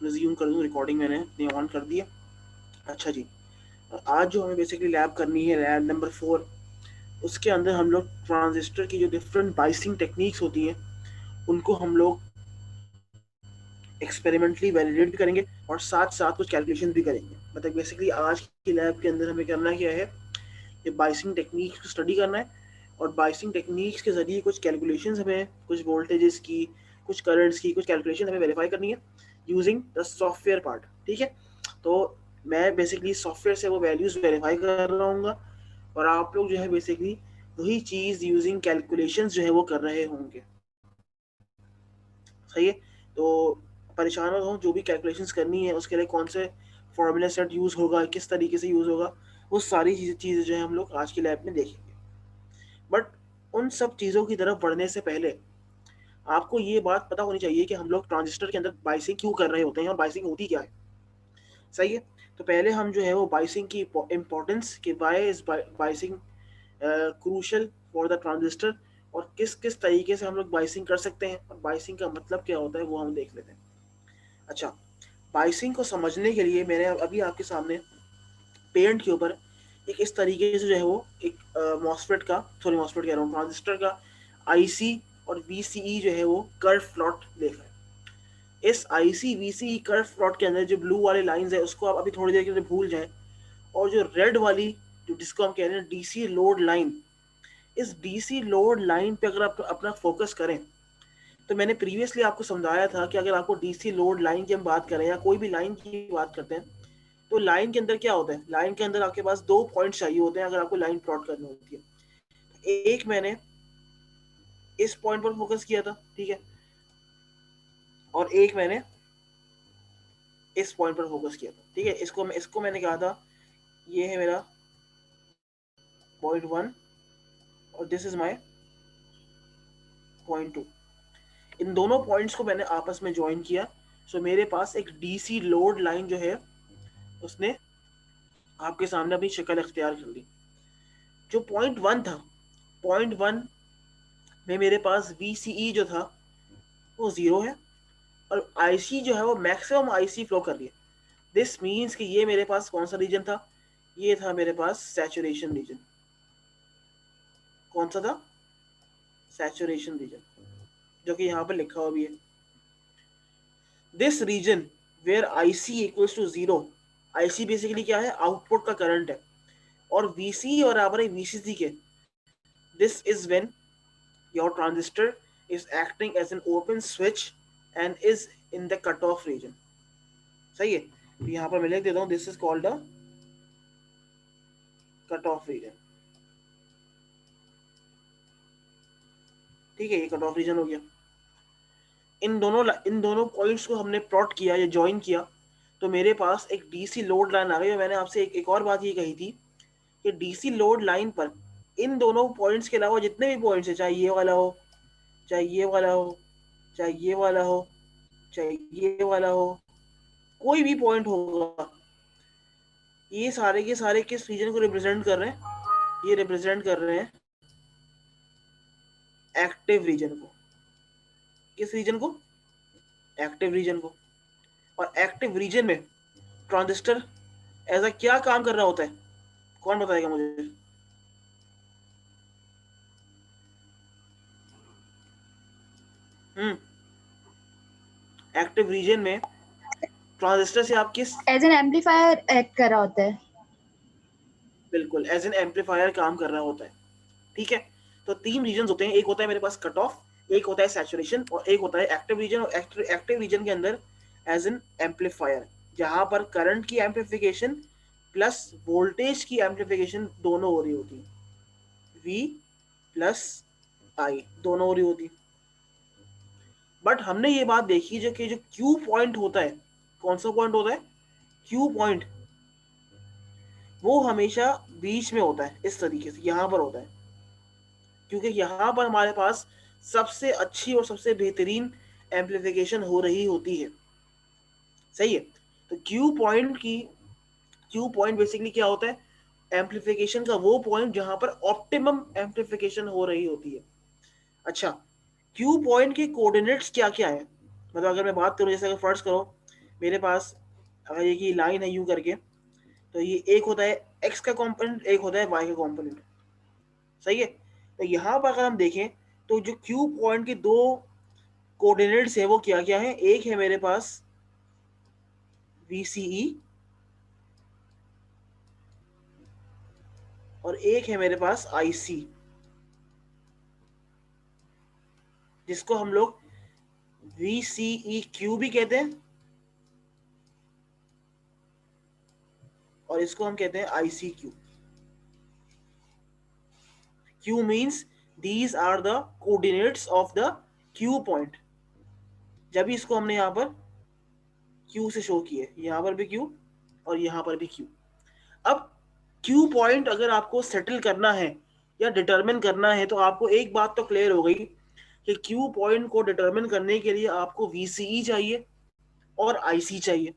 Resume कर दूँ। Recording मैंने अपनी ऑन कर दिया। अच्छा जी, आज जो हमें बेसिकली लैब करनी है, लैब नंबर 4, उसके अंदर हम लोग ट्रांजिस्टर की जो डिफरेंट बाइसिंग टेक्निक्स होती हैं उनको हम लोग एक्सपेरिमेंटली वैलिडेट भी करेंगे और साथ साथ कुछ कैलकुलेशन भी करेंगे। मतलब बेसिकली आज की लैब के अंदर हमें करना क्या है, ये बाइसिंग टेक्निक्स को स्टडी करना है और बाइसिंग टेक्निक्स के जरिए कुछ कैलकुलेशंस हमें, कुछ वोल्टेजेस की, कुछ करंट्स की, कुछ कैलकुलेशन हमें वेरीफाई करनी है यूजिंग द सॉफ्टवेयर पार्ट। ठीक है, तो मैं बेसिकली सॉफ्टवेयर से वो वैल्यूज वेरीफाई कर रहा हूँ और आप लोग जो है बेसिकली वही चीज़ यूजिंग कैलकुलेशंस जो है वो कर रहे होंगे। सही है, तो परेशान हो, जो भी कैलकुलेशंस करनी है उसके लिए कौन से फॉर्मूला सेट यूज़ होगा, किस तरीके से यूज़ होगा, वो सारी चीज़ें जो है हम लोग आज की लैब में देखेंगे। बट उन सब चीज़ों की तरफ बढ़ने से पहले आपको ये बात पता होनी चाहिए कि हम लोग ट्रांजिस्टर के अंदर बाइसिंग क्यों कर रहे होते हैं और बाइसिंग होती क्या है। सही है, तो पहले हम जो है वो बाइसिंग की इम्पोर्टेंस कि why is biasing crucial for the transistor और किस किस तरीके से हम लोग बाइसिंग कर सकते हैं और बाइसिंग का मतलब क्या होता है वो हम देख लेते हैं। अच्छा, बाइसिंग को समझने के लिए मैंने अभी आपके सामने पेंट के ऊपर एक इस तरीके से जो है वो एक मॉसफेट का, सॉरी मॉसफेट कह रहा हूँ, ट्रांजिस्टर का आईसी और वीसीई जो है वो कर्व प्लॉट देखा है। इस आईसी वीसीई कर्व प्लॉट के अंदर जो ब्लू वाली लाइंस है उसको आप अभी थोड़ी देर के लिए भूल जाएं और जो रेड वाली, जो जिसको हम कह रहे हैं डीसी लोड लाइन, इस डीसी लोड लाइन पे अगर आप अपना फोकस करें तो मैंने प्रीवियसली आपको समझाया था कि अगर आपको डीसी लोड लाइन की हम बात करें या कोई भी लाइन की बात करते हैं तो लाइन के अंदर क्या होता है, लाइन के अंदर आपके पास दो पॉइंट चाहिए होते हैं अगर आपको लाइन प्लॉट करनी होती है। एक मैंने इस पॉइंट पर फोकस किया था, ठीक है, और एक मैंने इस पॉइंट पर फोकस किया था, ठीक है। इसको मैंने कहा था ये है मेरा पॉइंट 1 और दिस इज माई पॉइंट 2। इन दोनों पॉइंट्स को मैंने आपस में ज्वाइन किया, सो मेरे पास एक डीसी लोड लाइन जो है उसने आपके सामने अपनी शक्ल अख्तियार कर ली। जो पॉइंट 1 था, पॉइंट 1 में मेरे पास वीसीई जो था वो 0 है और आईसी जो है वो मैक्सिमम आईसी फ्लो कर रही है। दिस मीन्स कि ये मेरे पास कौन सा रीजन था, ये था मेरे पास सैचुरेशन रीजन। कौन सा था, सैचुरेशन रीजन, जो कि यहाँ पर लिखा हुआ भी है। This region where IC equals to 0, IC basically क्या है, आउटपुट का करंट है, और वीसी बराबर है वीसीसी के। This is when your transistor is acting as an open switch and is in the cutoff region। सही है, तो यहाँ पर मैं लिख देता हूँ this is called a cut off region. ठीक है, ये कट ऑफ रीजन हो गया। इन दोनों पॉइंट्स को हमने प्लॉट किया या ज्वाइन किया तो मेरे पास एक डीसी लोड लाइन आ गई। और मैंने आपसे एक और बात ये कही थी कि डीसी लोड लाइन पर इन दोनों पॉइंट्स के अलावा जितने भी पॉइंट्स है, चाहे ये वाला हो, चाहे ये वाला हो, चाहे ये वाला हो, चाहे ये वाला हो, कोई भी पॉइंट होगा, ये सारे के सारे किस रीजन को रिप्रेजेंट कर रहे हैं, ये रिप्रेजेंट कर रहे हैं एक्टिव रीजन को। किस रीजन को, एक्टिव रीजन को। और एक्टिव रीजन में ट्रांजिस्टर ऐसा क्या काम कर रहा होता है, कौन बताएगा मुझे। एक्टिव रीजन में ट्रांजिस्टर से आप किस, एज एन एम्पलीफायर एक्ट कर रहा होता है। बिल्कुल एज एन एम्पलीफायर काम कर रहा होता है। ठीक है, तो 3 रीजन होते हैं, एक होता है मेरे पास कट ऑफ, एक होता है सैचुरेशन और एक होता है एक्टिव रीजन। और एक्टिव रीजन के अंदर एज एन एम्पलीफायर, जहां पर करंट की एम्पलीफिकेशन प्लस वोल्टेज की एम्पलीफिकेशन दोनों हो रही होती है, वी प्लस आई दोनों हो रही होती है। बट हमने ये बात देखी जो कि जो क्यू पॉइंट होता है, कौन सा पॉइंट होता है, क्यू पॉइंट, वो हमेशा बीच में होता है, इस तरीके से यहाँ पर होता है, क्योंकि यहाँ पर हमारे पास सबसे अच्छी और सबसे बेहतरीन एम्पलीफिकेशन हो रही होती है। सही है, तो क्यू पॉइंट बेसिकली क्या होता है, एम्पलीफिकेशन का वो पॉइंट जहां पर ऑप्टिमम एम्पलीफिकेशन हो रही होती है। अच्छा, क्यू पॉइंट के कोऑर्डिनेट्स क्या क्या है, मतलब अगर मैं बात करूं, जैसे अगर फर्स्ट करो मेरे पास अगर ये की लाइन है यूं करके, तो ये एक होता है एक्स का कंपोनेंट, एक होता है वाई का कंपोनेंट, सही है। तो यहाँ पर अगर हम देखें तो जो क्यू पॉइंट के दो कोऑर्डिनेट्स है वो क्या क्या है, एक है मेरे पास VCE और एक है मेरे पास IC, जिसको हम लोग VCEQ भी कहते हैं और इसको हम कहते हैं ICQ। Q means these are the coordinates of the Q point। जब भी इसको हमने यहाँ पर Q से शो किए, यहाँ पर भी Q और यहाँ पर भी Q। अब Q पॉइंट अगर आपको सेटल करना है या डिटरमिन करना है, तो आपको एक बात तो क्लियर हो गई कि Q पॉइंट को डिटरमिन करने के लिए आपको VCE चाहिए और IC चाहिए।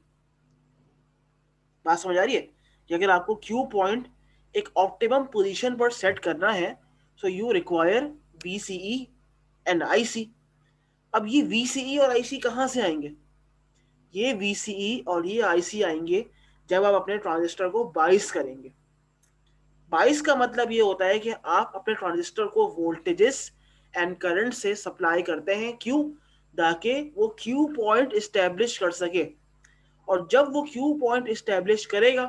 बात समझ आ रही है कि अगर आपको Q पॉइंट एक ऑप्टिमम पोजीशन पर सेट करना है, so you require VCE and IC। अब ये VCE और IC कहाँ से आएंगे? ये VCE और ये IC आएंगे जब आप अपने ट्रांजिस्टर को बाइस करेंगे। बाइस का मतलब ये होता है कि आप अपने ट्रांजिस्टर को वोल्टेजेस एंड करंट से सप्लाई करते हैं, क्यों? ताकि वो क्यू पॉइंट इस्टेब्लिश कर सके, और जब वो क्यू पॉइंट इस्टेब्लिश करेगा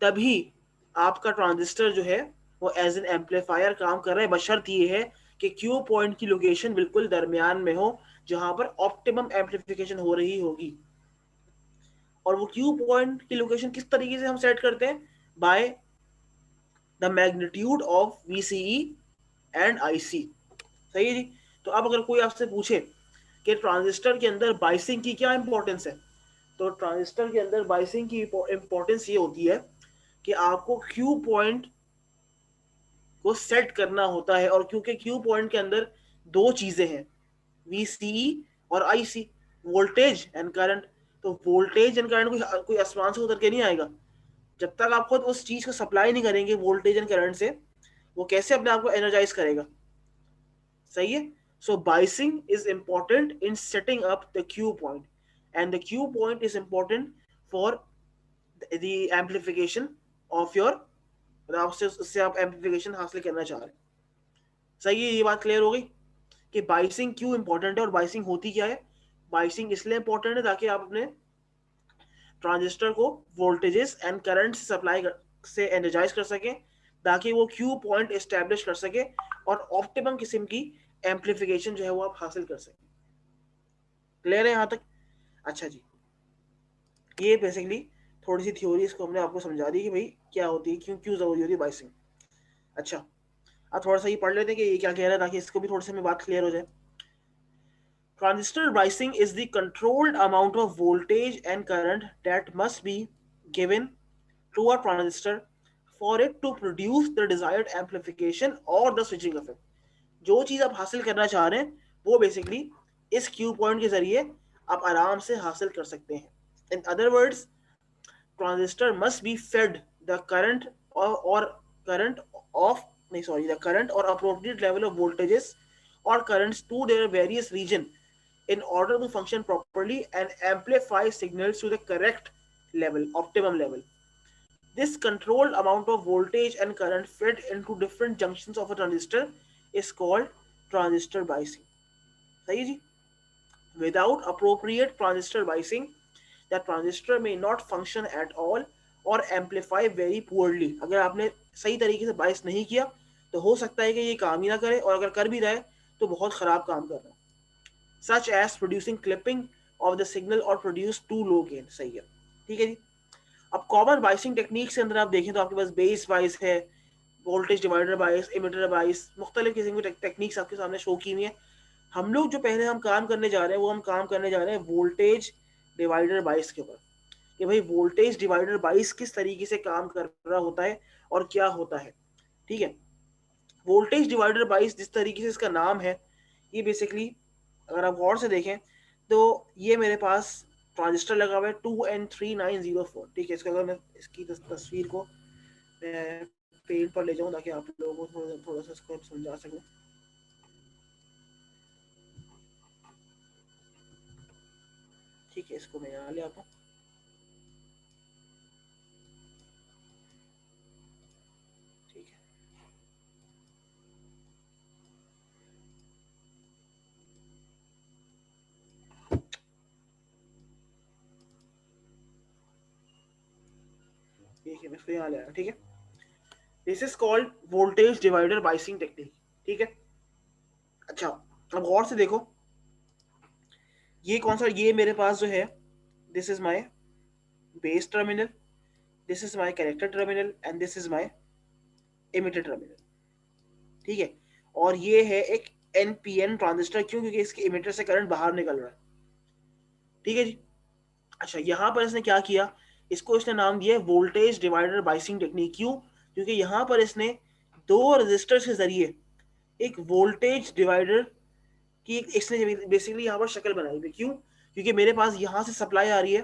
तभी आपका ट्रांजिस्टर जो है वो एज एन एम्पलीफायर काम कर रहा है, बशर्त ये है कि क्यू पॉइंट की लोकेशन बिल्कुल दरमियान में हो जहां पर ऑप्टिमम एम्पलीफिकेशन हो रही होगी। और वो क्यू पॉइंट की लोकेशन किस तरीके से हम सेट करते हैं? By the magnitude of VCE and IC। सही है जी। तो अब अगर कोई आपसे पूछे कि ट्रांजिस्टर के अंदर बाइसिंग की क्या इंपॉर्टेंस है, तो ट्रांजिस्टर के अंदर बाइसिंग की इंपॉर्टेंस ये होती है कि आपको क्यू पॉइंट को सेट करना होता है, और क्योंकि क्यू पॉइंट के अंदर दो चीजें हैं, VCE और IC, वोल्टेज एंड करंट। तो वोल्टेज एंड करंट कोई आसमान से उतर के नहीं आएगा। जब तक आप खुद उस चीज को सप्लाई नहीं करेंगे वोल्टेज एंड करंट से, वो कैसे अपने आप को एनर्जाइज करेगा? सही है। So biasing is important in setting up the Q point, and the Q point is important for the amplification of your, आपसे उससे आप एम्पलीफिकेशन हासिल करना चाह रहे हैं। सही है, ये बात क्लियर हो गई कि बाइसिंग क्यों इंपॉर्टेंट है और बाइसिंग होती क्या है। बाइसिंग इसलिए इंपॉर्टेंट है ताकि आप अपने ट्रांजिस्टर को वोल्टेजेस एंड करंट से सप्लाई से एनर्जाइज कर सकें, ताकि वो क्यू पॉइंट एस्टेब्लिश कर सके और ऑप्टिमम किस्म की एम्पलीफिकेशन जो है वो आप हासिल कर सकें। क्लियर है यहाँ तक? अच्छा जी, ये बेसिकली थोड़ी सी थ्योरी इसको हमने आपको समझा दी कि भाई क्या होती है, क्यों क्यों जरूरी होती है बाइसिंग। अच्छा, अब थोड़ा सा ये पढ़ लेते हैं कि ये क्या कह रहा है, ताकि इसको भी थोड़ी सी हमें बात क्लियर हो जाए। Transistor biasing is the controlled amount of voltage and current that must be given to a transistor for it to produce the desired amplification or the switching effect। जो चीज आप हासिल करना चाह रहे हैं वो बेसिकली इस क्यू पॉइंट के जरिए आप आराम से हासिल कर सकते हैं। In other words, transistor must be fed the current or current of नहीं sorry the current or appropriate level of voltages or currents to their various region in order to function properly and amplify signals to the correct level, optimum level. This controlled amount of voltage and current fed into different junctions of a transistor is called transistor biasing। सही जी। Without appropriate transistor biasing, the transistor may not function at all or amplify very poorly। अगर आपने सही तरीके से बाइस नहीं किया तो हो सकता है कि ये काम ही ना करे, और अगर कर भी रहा है तो बहुत खराब काम कर रहा है। Such as producing clipping of the signal or produce too low gain। सही है, ठीक है जी। अब कॉमन बाइसिंग टेक्निक से अंदर आप देखें तो आपके पास बेस बाइस है, वोल्टेज डिवाइडर बाइस, इमिटर बाइस, मुख्तलिफ किस्म की टेक्निक्स आपके सामने शो की हुई है। हम लोग जो पहले हम काम करने जा रहे हैं वो हम काम करने जा रहे हैं वोल्टेज डिवाइडर बाइस के ऊपर, कि भाई वोल्टेज डिवाइडर बाइस किस तरीके से काम कर रहा होता है और क्या होता है। ठीक है, वोल्टेज डिवाइडर बाइस जिस तरीके से इसका नाम है, ये बेसिकली अगर आप गौर से देखें तो ये मेरे पास ट्रांजिस्टर लगा हुआ है 2N3904। ठीक है, इसका अगर मैं इसकी तस्वीर को मैं पेज पर ले जाऊं ताकि आप लोगों को थोड़ा सा इसको समझा सकूं। ठीक ठीक है, इसको मैं यहाँ ले आता हूँ। ठीक है, ठीक है, मैं इसको यहाँ ले आया। ठीक है, this is called voltage divider biasing technique. ठीक है, अच्छा अब गौर से देखो, ये कौन सा, ये मेरे पास जो है, this is my base terminal, this is my connector terminal and this is my emitter terminal. ठीक है, और ये है एक एनपीएन ट्रांजिस्टर, क्यों? क्योंकि इसके इमिटर से करंट बाहर निकल रहा है। ठीक है जी। अच्छा, यहाँ पर इसने क्या किया, इसको इसने नाम दिया वोल्टेज डिवाइडर बाइसिंग टेक्निक। क्यों? क्योंकि यहाँ पर इसने दो रेजिस्टर्स के जरिए एक वोल्टेज डिवाइडर की इसने बेसिकली यहाँ पर शक्ल बनाई हुई। क्यों? क्योंकि मेरे पास यहाँ से सप्लाई आ रही है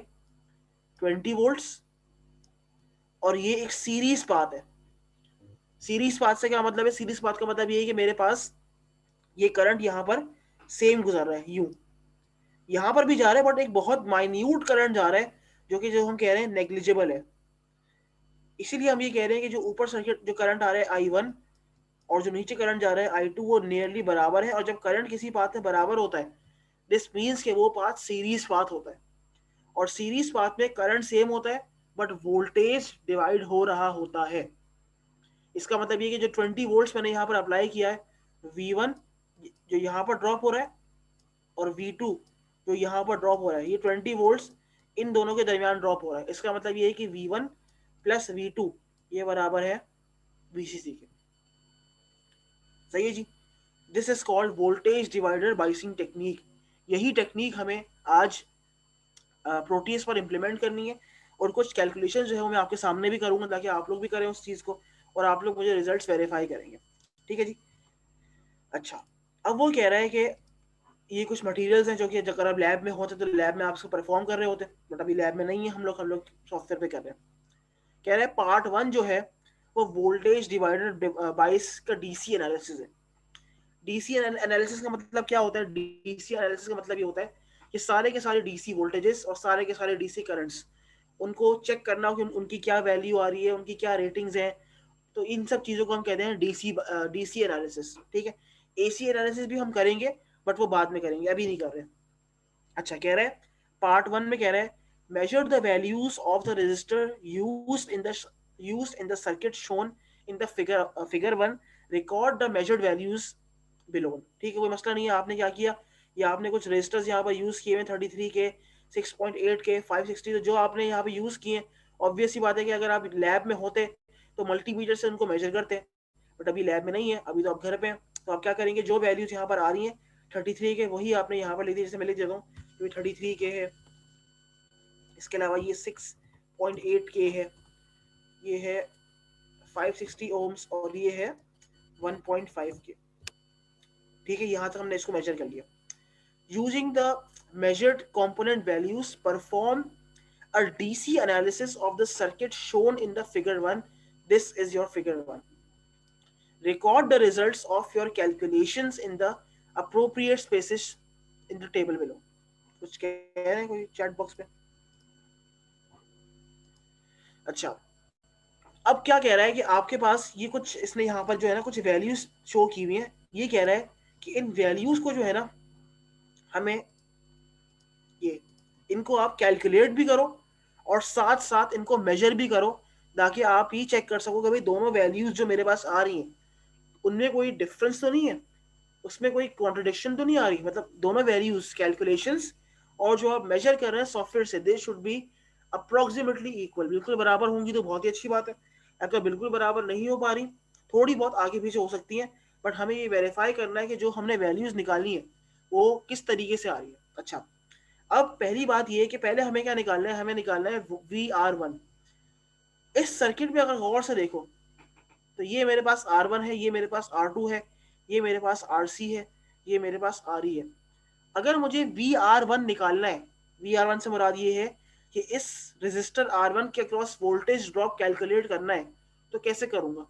20 वोल्ट्स, और ये एक सीरीज पाथ है। सीरीज पाथ से क्या मतलब है? सीरीज पाथ का मतलब ये है कि मेरे पास ये करंट यहाँ पर सेम गुजर रहा है, यूं यहाँ पर भी जा रहा है, बट एक बहुत माइन्यूट करंट जा रहा है, जो हम कह रहे हैं नेग्लिजिबल है। इसीलिए हम ये कह रहे हैं कि जो ऊपर सर्किट जो करंट आ रहा है I1, और जो नीचे करंट जा रहा है I2, वो नियरली बराबर है। और जब करंट किसी पाथ में बराबर होता है, दिस मीन्स कि वो पाथ सीरीज पाथ होता है, और सीरीज पाथ में करंट सेम होता है बट वोल्टेज डिवाइड हो रहा होता है। इसका मतलब ये कि जो 20 वोल्ट्स मैंने यहाँ पर अप्लाई किया है, V1 जो यहाँ पर ड्रॉप हो रहा है, और V2 जो यहाँ पर ड्रॉप हो रहा है, ये 20 वोल्ट्स इन दोनों के दरमियान ड्रॉप हो रहा है। इसका मतलब ये है कि V1 प्लस V2 ये बराबर है VCC के। सही है जी। This is called voltage divider biasing technique. यही टेक्निक हमें आज प्रोटीज पर इम्प्लीमेंट करनी है, और कुछ कैलकुलेशन जो है वो मैं आपके सामने भी करूंगा, ताकि आप लोग भी करें उस चीज़ को, और आप लोग मुझे रिजल्ट्स वेरीफाई करेंगे। ठीक है जी। अच्छा, अब वो कह रहा है कि ये कुछ मटेरियल्स हैं जो कि अगर आप लैब में होते तो लैब में आप उसको परफॉर्म कर रहे होते, बट अभी लैब में नहीं है, हम लोग सॉफ्टवेयर पे कर रहे हैं। कह रहे हैं पार्ट 1 जो है वो वोल्टेज डिवाइडर बाइस का डीसी एनालिसिस है। डीसी एनालिसिस का मतलब क्या होता है? डीसी एनालिसिस का मतलब ये होता है कि सारे के सारे डीसी वोल्टेजेस और सारे के सारे डीसी करंट्स, उनको चेक करना कि उनकी क्या वैल्यू आ रही है, उनकी क्या रेटिंग्स हैं। तो इन सब चीज़ों को हम कहते हैं डीसी एनालिसिस। ठीक है, एसी एनालिसिस भी हम करेंगे, बट वो बाद में करेंगे, अभी नहीं कर रहे। अच्छा, कह रहा है पार्ट 1 में कह रहा है measure the values of the resistor used in the circuit shown in the figure 1, record the measured values below। ठीक है, कोई मसला नहीं है। आपने क्या किया, ये आपने कुछ रेजिस्टर्स यहाँ पर यूज किए हैं, 33 के, 6.8 के, 560, तो जो आपने यहाँ पे यूज किए हैं, ऑब्वियस सी बात है कि अगर आप लैब में होते तो मल्टीमीटर से उनको मेजर करते, बट अभी लैब में नहीं है, अभी तो आप घर पे हैं। तो आप क्या करेंगे, जो वैल्यूज यहाँ पर आ रही हैं 33 के, वही आपने यहाँ पर लिख दी। जैसे मैं लिख देता हूँ, 33 के है, इसके अलावा ये 6.8 के है, ये है 560 ओम्स, और ये है 1.5 के। ठीक है, यहाँ तक हमने इसको मेजर कर लिया। Using the measured component values, perform a DC analysis of the circuit shown in the figure 1। This is your figure 1। Record the results of your calculations in the appropriate spaces in the table below। कुछ कह रहे हैं कोई chat box पे? अच्छा, अब क्या कह रहा है कि आपके पास ये कुछ, इसने यहाँ पर जो है ना कुछ वैल्यूज शो की हुई हैं। ये कह रहा है कि इन वैल्यूज को जो है ना, हमें ये इनको आप कैलकुलेट भी करो, और साथ साथ इनको मेजर भी करो, ताकि आप ये चेक कर सको कि भाई दोनों वैल्यूज जो मेरे पास आ रही हैं, उनमें कोई डिफरेंस तो नहीं है, उसमें कोई कॉन्ट्रडिक्शन तो नहीं आ रही। मतलब दोनों वैल्यूज कैलकुलेशंस और जो आप मेजर कर रहे हैं सॉफ्टवेयर से, they should be approximately equal. बिल्कुल बराबर होंगी तो बहुत ही अच्छी बात है। अगर बिल्कुल बराबर नहीं हो पा रही, थोड़ी बहुत आगे पीछे हो सकती हैं, बट हमें ये वेरीफाई करना है कि जो हमने वैल्यूज निकाली है वो किस तरीके से आ रही है। अच्छा, अब पहली बात ये है कि पहले हमें क्या निकालना है, हमें निकालना है VR1। इस सर्किट में अगर गौर से देखो, तो ये मेरे पास R1 है, ये मेरे पास R2 है, ये मेरे पास RC है, ये मेरे पास RE है। अगर मुझे VR1 निकालना है, VR1 से मुराद ये है कि इस रेजिस्टर R1 के अक्रॉस वोल्टेज ड्रॉप कैलकुलेट करना है, तो कैसे करूंगा?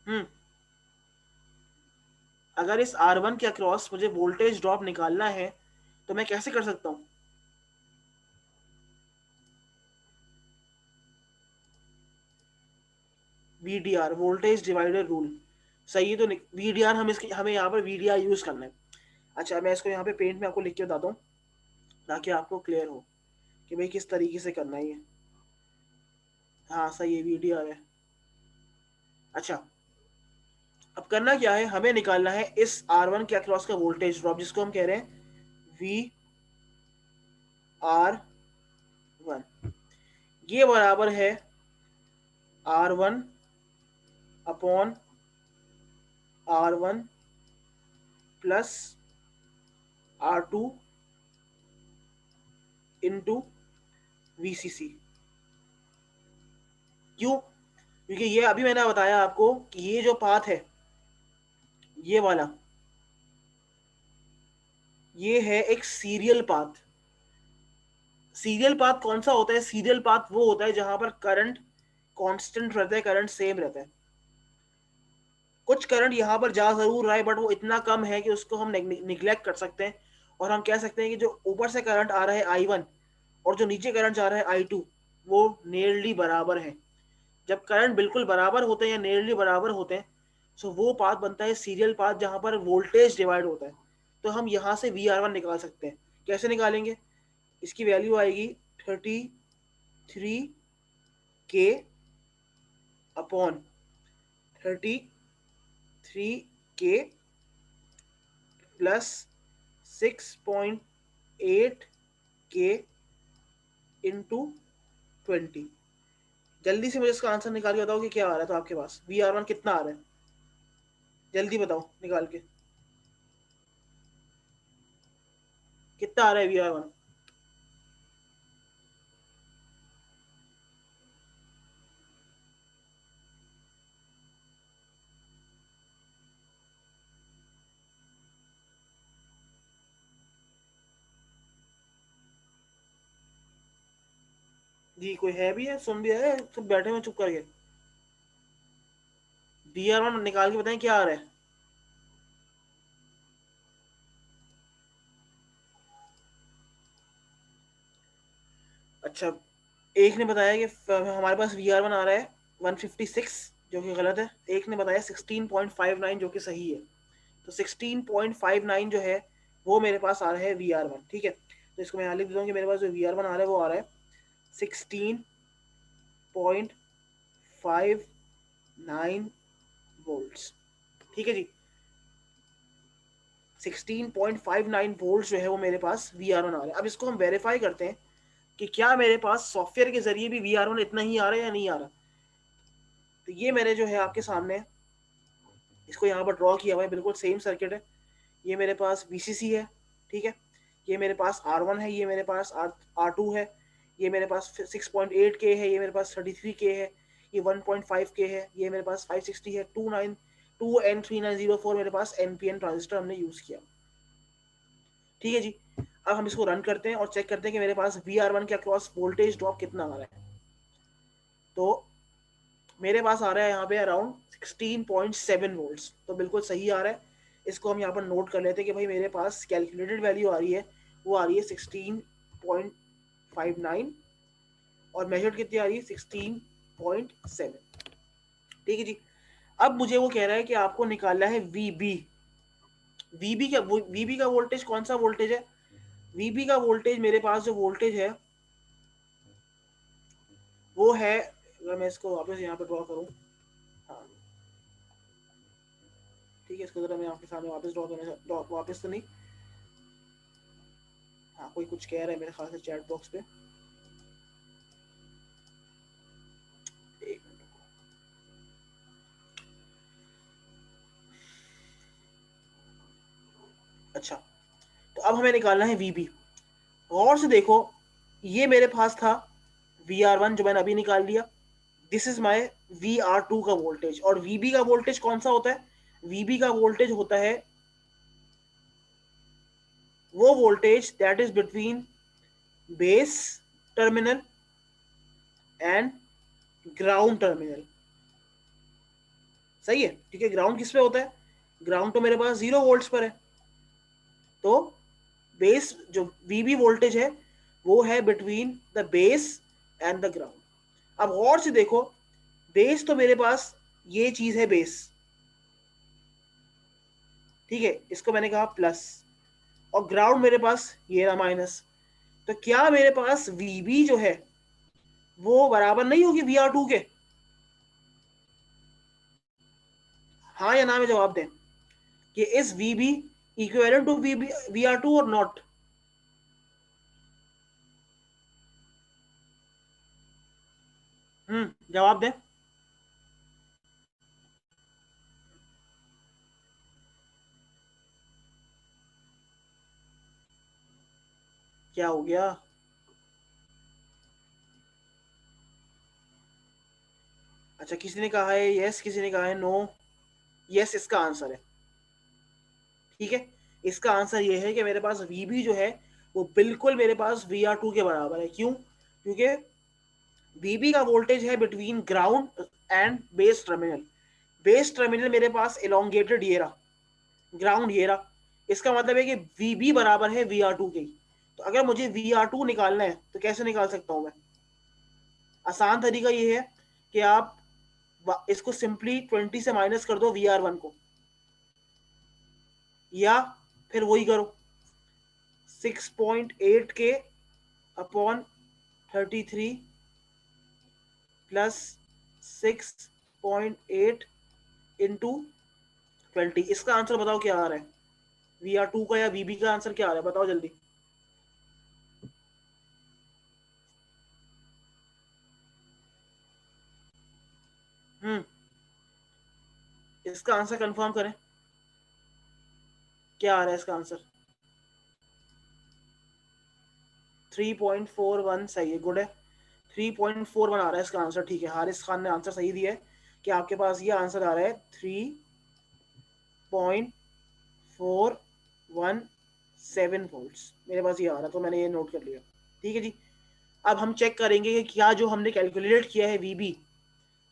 हम्म अगर इस R1 के अक्रॉस मुझे वोल्टेज ड्रॉप निकालना है तो मैं कैसे कर सकता हूँ? VDR, voltage divider rule. सही है। तो VDR हमें यहाँ पर VDR यूज करना है। अच्छा, मैं इसको यहाँ पे पेंट में आपको लिख के बताता हूँ ताकि आपको क्लियर हो कि भाई किस तरीके से करना है ये। हाँ सही है, VDR है। अच्छा, अब करना क्या है, हमें निकालना है इस R1 के अक्रॉस का वोल्टेज ड्रॉप, जिसको हम कह रहे हैं VR1। ये बराबर है R1 upon R1 plus R2 into VCC। क्यों? क्योंकि ये अभी मैंने बताया आपको कि ये जो पाथ है, ये वाला, ये है एक सीरियल पाथ। सीरियल पाथ कौन सा होता है? सीरियल पाथ वो होता है जहां पर करंट कांस्टेंट रहता है, करंट सेम रहता है। कुछ करंट यहाँ पर जा जरूर रहा है बट वो इतना कम है कि उसको हम निग्लेक्ट कर सकते हैं, और हम कह सकते हैं कि जो ऊपर से करंट आ रहा है I1 और जो नीचे करंट जा रहा है I2, वो नियरली बराबर है। जब करंट बिल्कुल बराबर होते हैं या नियरली बराबर होते हैं, सो वो पाथ बनता है सीरियल पाथ जहां पर वोल्टेज डिवाइड होता है। तो हम यहाँ से VR1 निकाल सकते हैं। कैसे निकालेंगे? इसकी वैल्यू आएगी 33K upon 33K plus 6.8K into 20। जल्दी से मुझे इसका आंसर निकाल के बताओ कि क्या आ रहा है। तो आपके पास VR1 कितना आ रहा है? जल्दी बताओ निकाल के, कितना आ रहा है VR1? जी कोई है भी है, सुन भी है, सब बैठे हुए चुप करके? VR1 निकाल के बताएं क्या आ रहा है। अच्छा, एक ने बताया कि हमारे पास VR1 आ रहा है 156, जो कि गलत है। एक ने बताया 16.59, जो कि सही है। तो 16.59 जो है वो मेरे पास आ रहा है VR1। ठीक है, तो इसको मैं यहाँ लिख देता हूँ कि मेरे पास जो VR1 आ रहा है वो आ रहा है 16.59 वोल्ट्स। ठीक है जी, 16.59 वोल्ट जो है वो मेरे पास VR1 आ रहा है। अब इसको हम वेरीफाई करते हैं कि क्या मेरे पास सॉफ्टवेयर के जरिए भी VR1 इतना ही आ रहा है या नहीं आ रहा। तो ये मेरे जो है आपके सामने, इसको यहाँ पर ड्रॉ किया हुआ है, बिल्कुल सेम सर्किट है। ये मेरे पास VCC है। ठीक है, ये मेरे पास R1 है, ये मेरे पास R2 है, ये मेरे पास 6.8K है, ये मेरे पास 33K है, ये 1.5K है, ये मेरे पास 560 है, 2N3904 मेरे पास NPN ट्रांजिस्टर हमने यूज किया। ठीक है जी, अब हम इसको रन करते हैं और चेक करते हैं कि मेरे पास VR1 के अक्रॉस वोल्टेज ड्रॉप कितना आ रहा है। तो मेरे पास आ रहा है यहाँ पे अराउंड 16.7 वोल्ट्स, तो बिल्कुल सही आ रहा है। इसको हम यहाँ पर नोट कर लेते हैं कि भाई मेरे पास कैलकुलेटेड वैल्यू आ रही है, वो आ रही है 16.59, और मेजर्ड कितनी आ रही है 16.7। ठीक है जी, अब मुझे वो कह रहा है कि आपको निकालना है VB। VB का वोल्टेज कौन सा वोल्टेज है? VB का वोल्टेज, मेरे पास जो वोल्टेज है वो है, अगर मैं इसको वापस यहाँ पे ड्रॉ करूँ, हाँ ठीक है, इसको जरा मैं आपके सामने वापस ड्रॉ करना, वापस तो नहीं, हाँ कोई कुछ कह रहा है मेरे ख्याल से चैट बॉक्स पे। एक मिनट। अच्छा, तो अब हमें निकालना है VB। गौर से देखो, ये मेरे पास था VR1 जो मैंने अभी निकाल लिया। दिस इज माय VR2 का वोल्टेज। और VB का वोल्टेज कौन सा होता है? VB का वोल्टेज होता है वो voltage that is between base terminal and ground terminal. सही है, ठीक है। ग्राउंड किस पे होता है? ग्राउंड तो मेरे पास 0 वोल्ट्स पर है, तो बेस जो वीबी वोल्टेज है वो है between the base and the ground. अब और से देखो, बेस तो मेरे पास ये चीज है बेस, ठीक है, इसको मैंने कहा प्लस, और ग्राउंड मेरे पास ये रहा माइनस। तो क्या मेरे पास वीबी जो है वो बराबर नहीं होगी VR2 के? हाँ या ना में जवाब दें कि is VB equivalent to VR2 और नॉट? जवाब दें। क्या हो गया? अच्छा, किसी ने कहा है यस, किसी ने कहा है नो। यस इसका आंसर है, ठीक है। इसका आंसर ये है कि मेरे पास वीबी जो है वो बिल्कुल मेरे पास VR2 के बराबर है। क्यों? क्योंकि वीबी का वोल्टेज है between ground and base terminal. Base terminal मेरे पास एलोंगेटेड ये रहा, ग्राउंड ये रहा। इसका मतलब है कि वीबी बराबर है VR2 के। तो अगर मुझे VR2 निकालना है तो कैसे निकाल सकता हूं मैं? आसान तरीका ये है कि आप इसको सिंपली 20 से माइनस कर दो VR1 को, या फिर वही करो 6.8 के अपॉन 33 प्लस 6.8 इंटू 20। इसका आंसर बताओ क्या आ रहा है? VR2 का या वीबी का आंसर क्या आ रहा है, बताओ जल्दी। हम्म इसका आंसर कंफर्म करें, क्या आ रहा है इसका आंसर? 3.41 सही है, गुड है। 3.41 आ रहा है इसका आंसर, ठीक है। हारिस खान ने आंसर सही दिया है कि आपके पास ये आंसर आ रहा है 3.417 वोल्ट्स। मेरे पास ये आ रहा है, तो मैंने ये नोट कर लिया, ठीक है जी। अब हम चेक करेंगे कि क्या जो हमने कैलकुलेट किया है वीबी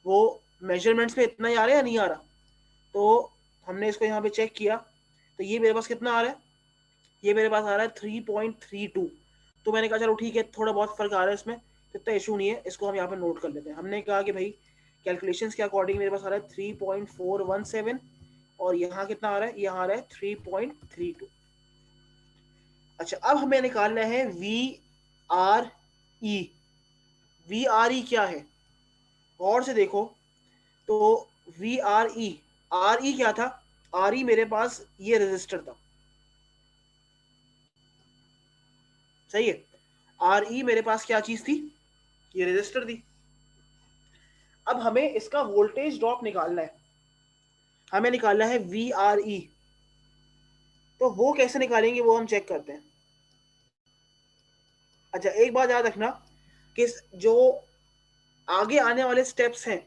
वो मेजरमेंट्स में इतना ही आ रहा है या नहीं आ रहा। तो हमने इसको यहाँ पे चेक किया, तो ये मेरे पास कितना आ रहा है? ये मेरे पास आ रहा है 3.32। तो मैंने कहा चलो ठीक है, थोड़ा बहुत फर्क आ रहा है इसमें, तो इतना इशू नहीं है, इसको हम यहाँ पे नोट कर लेते हैं। हमने कहा कि भाई कैलकुलेशंस के अकॉर्डिंग मेरे पास आ रहा है 3.417, और यहाँ कितना आ रहा है? यहाँ आ रहा है 3.32। अच्छा, अब हमें निकालना है VRE। VRE क्या है और से देखो, तो RE क्या था? RE मेरे पास ये रजिस्टर था, सही है। RE मेरे पास क्या चीज थी? ये रजिस्टर थी। अब हमें इसका वोल्टेज ड्रॉप निकालना है, हमें निकालना है VRE। तो वो कैसे निकालेंगे वो हम चेक करते हैं। अच्छा, एक बात याद रखना कि जो आगे आने वाले स्टेप्स हैं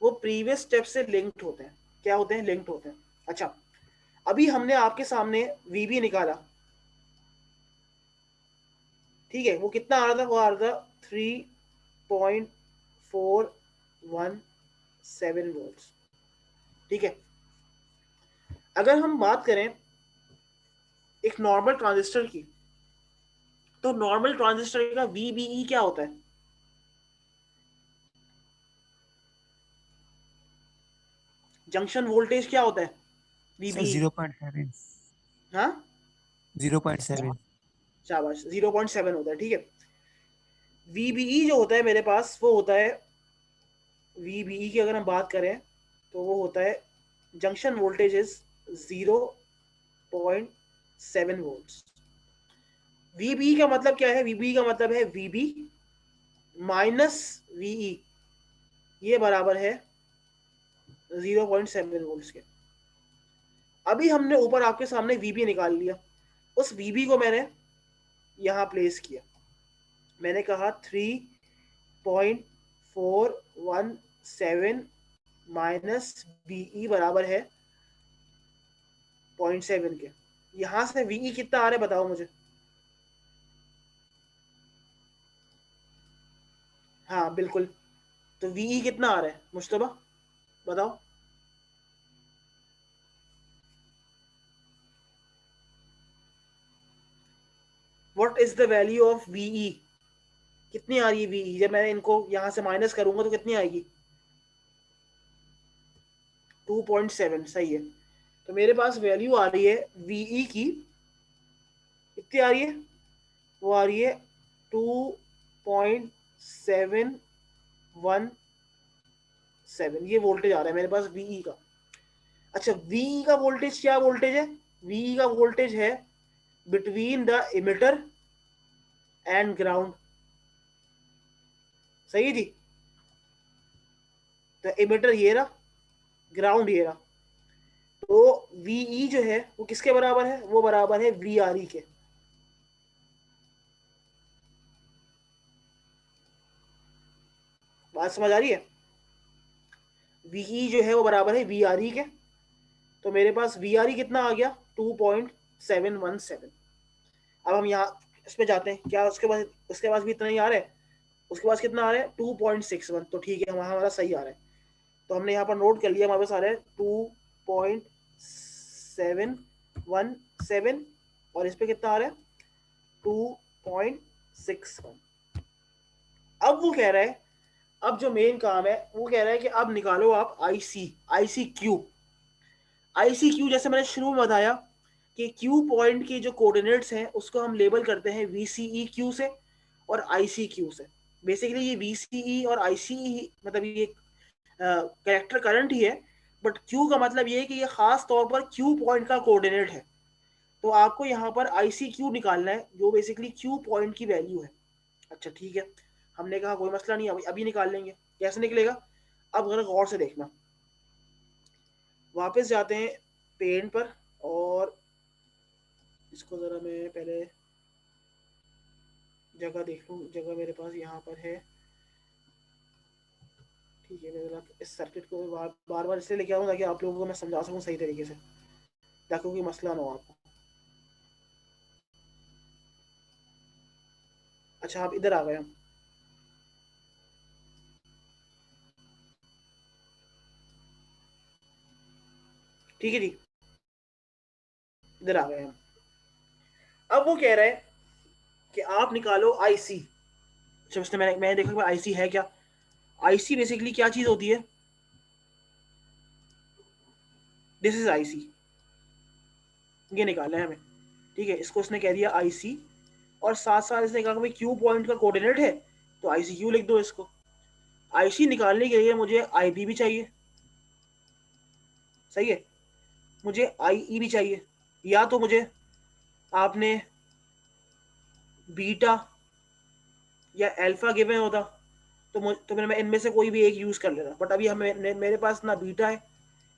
वो प्रीवियस स्टेप से लिंक्ड होते हैं। क्या होते हैं? लिंक्ड होते हैं। अच्छा, अभी हमने आपके सामने VB निकाला, ठीक है। वो कितना आ रहा था? वो आ रहा था 3.417 वोल्ट्स, ठीक है। अगर हम बात करें एक नॉर्मल ट्रांजिस्टर की, तो नॉर्मल ट्रांजिस्टर का VBE क्या होता है? जंक्शन वोल्टेज क्या होता है? Sir VBE। 0.7। हाँ, 0.7। शाबाश, 0.7 होता है, ठीक है। VBE जो होता है मेरे पास वो होता है, VBE की अगर हम बात करें तो वो होता है junction voltage is 0.7 volts. VBE का मतलब क्या है? VBE का मतलब है VB माइनस VE, ये बराबर है 0.7 वोल्ट्स के। अभी हमने ऊपर आपके सामने VB निकाल लिया, उस VB को मैंने यहाँ प्लेस किया। मैंने कहा 3.417 माइनस VE बराबर है 0.7 के। यहां से VE कितना आ रहा है बताओ मुझे। हाँ बिल्कुल, तो VE कितना आ रहा है मुश्तबा, बताओ। What is the value of VE, कितनी आ रही है वीई, जब मैं इनको यहां से माइनस करूंगा तो कितनी आएगी, 2.7, सही है। तो मेरे पास वैल्यू आ रही है वीई की, कितनी आ रही है, वो आ रही है 2.717, ये वोल्टेज आ रहा है मेरे पास वीई का। अच्छा, वीई का वोल्टेज क्या वोल्टेज है, वीई का वोल्टेज है between the emitter and ground, सही जी। तो इमिटर ये रहा, ग्राउंड ये रहा, तो वीई जो है वो किसके बराबर है, वो बराबर है वीआरई के। बात समझ आ रही है, वीई जो है वो बराबर है वीआरई के। तो मेरे पास वीआरई कितना आ गया, 2.717। अब हम यहाँ इसमें जाते हैं, क्या उसके पास भी इतना ही आ रहा है, उसके पास कितना आ रहा है 2.61, तो ठीक है, हमारा सही आ रहा है। तो हमने यहाँ पर नोट कर लिया, हमारे पास आ रहा है 2.717, और इस पे कितना आ रहा है 2.61। अब वो कह रहा है, अब जो मेन काम है वो कह रहा है कि अब निकालो आप आईसी क्यू जैसे मैंने शुरू में बताया कि क्यू पॉइंट की जो कोऑर्डिनेट्स हैं उसको हम लेबल करते हैं वीसीई क्यू से और आईसी क्यू से। बेसिकली ये वीसीई और आईसीई मतलब ये कैरेक्टर करंट ही है, बट क्यू का मतलब ये है कि ये खास तौर पर क्यू पॉइंट का कोऑर्डिनेट है। तो आपको यहाँ पर आईसी क्यू निकालना है जो बेसिकली क्यू पॉइंट की वैल्यू है। अच्छा ठीक है, हमने कहा कोई मसला नहीं, अभी निकाल लेंगे। कैसे निकलेगा, अब अगर गौर से देखना, वापस जाते हैं पेन पर, और इसको ज़रा मैं पहले जगह देख लूँ, जगह मेरे पास यहाँ पर है। ठीक है, मैं ज़रा इस सर्किट को बार बार इसलिए लेके आऊँ ताकि आप लोगों को मैं समझा सकूँ सही तरीके से, ताकि कोई मसला ना हो आपको। अच्छा, आप इधर आ गए हम, ठीक है जी, इधर आ गए हम। अब वो कह रहा है कि आप निकालो आईसी। अच्छा, उसने मैंने देखा कि आईसी है क्या। आईसी बेसिकली क्या चीज़ होती है, दिस इज आईसी, ये निकालना है हमें। ठीक है, इसको उसने कह दिया आईसी, और साथ साथ इसने कहा कि भाई क्यू पॉइंट का कोऑर्डिनेट है तो आईसी क्यू लिख दो इसको। आईसी निकालने के लिए मुझे आईबी भी चाहिए, सही है, मुझे आईई भी चाहिए, या तो मुझे आपने बीटा या अल्फा गिवन होता तो मैं इनमें से कोई भी एक यूज कर लेता, बट अभी हमें मेरे पास ना बीटा है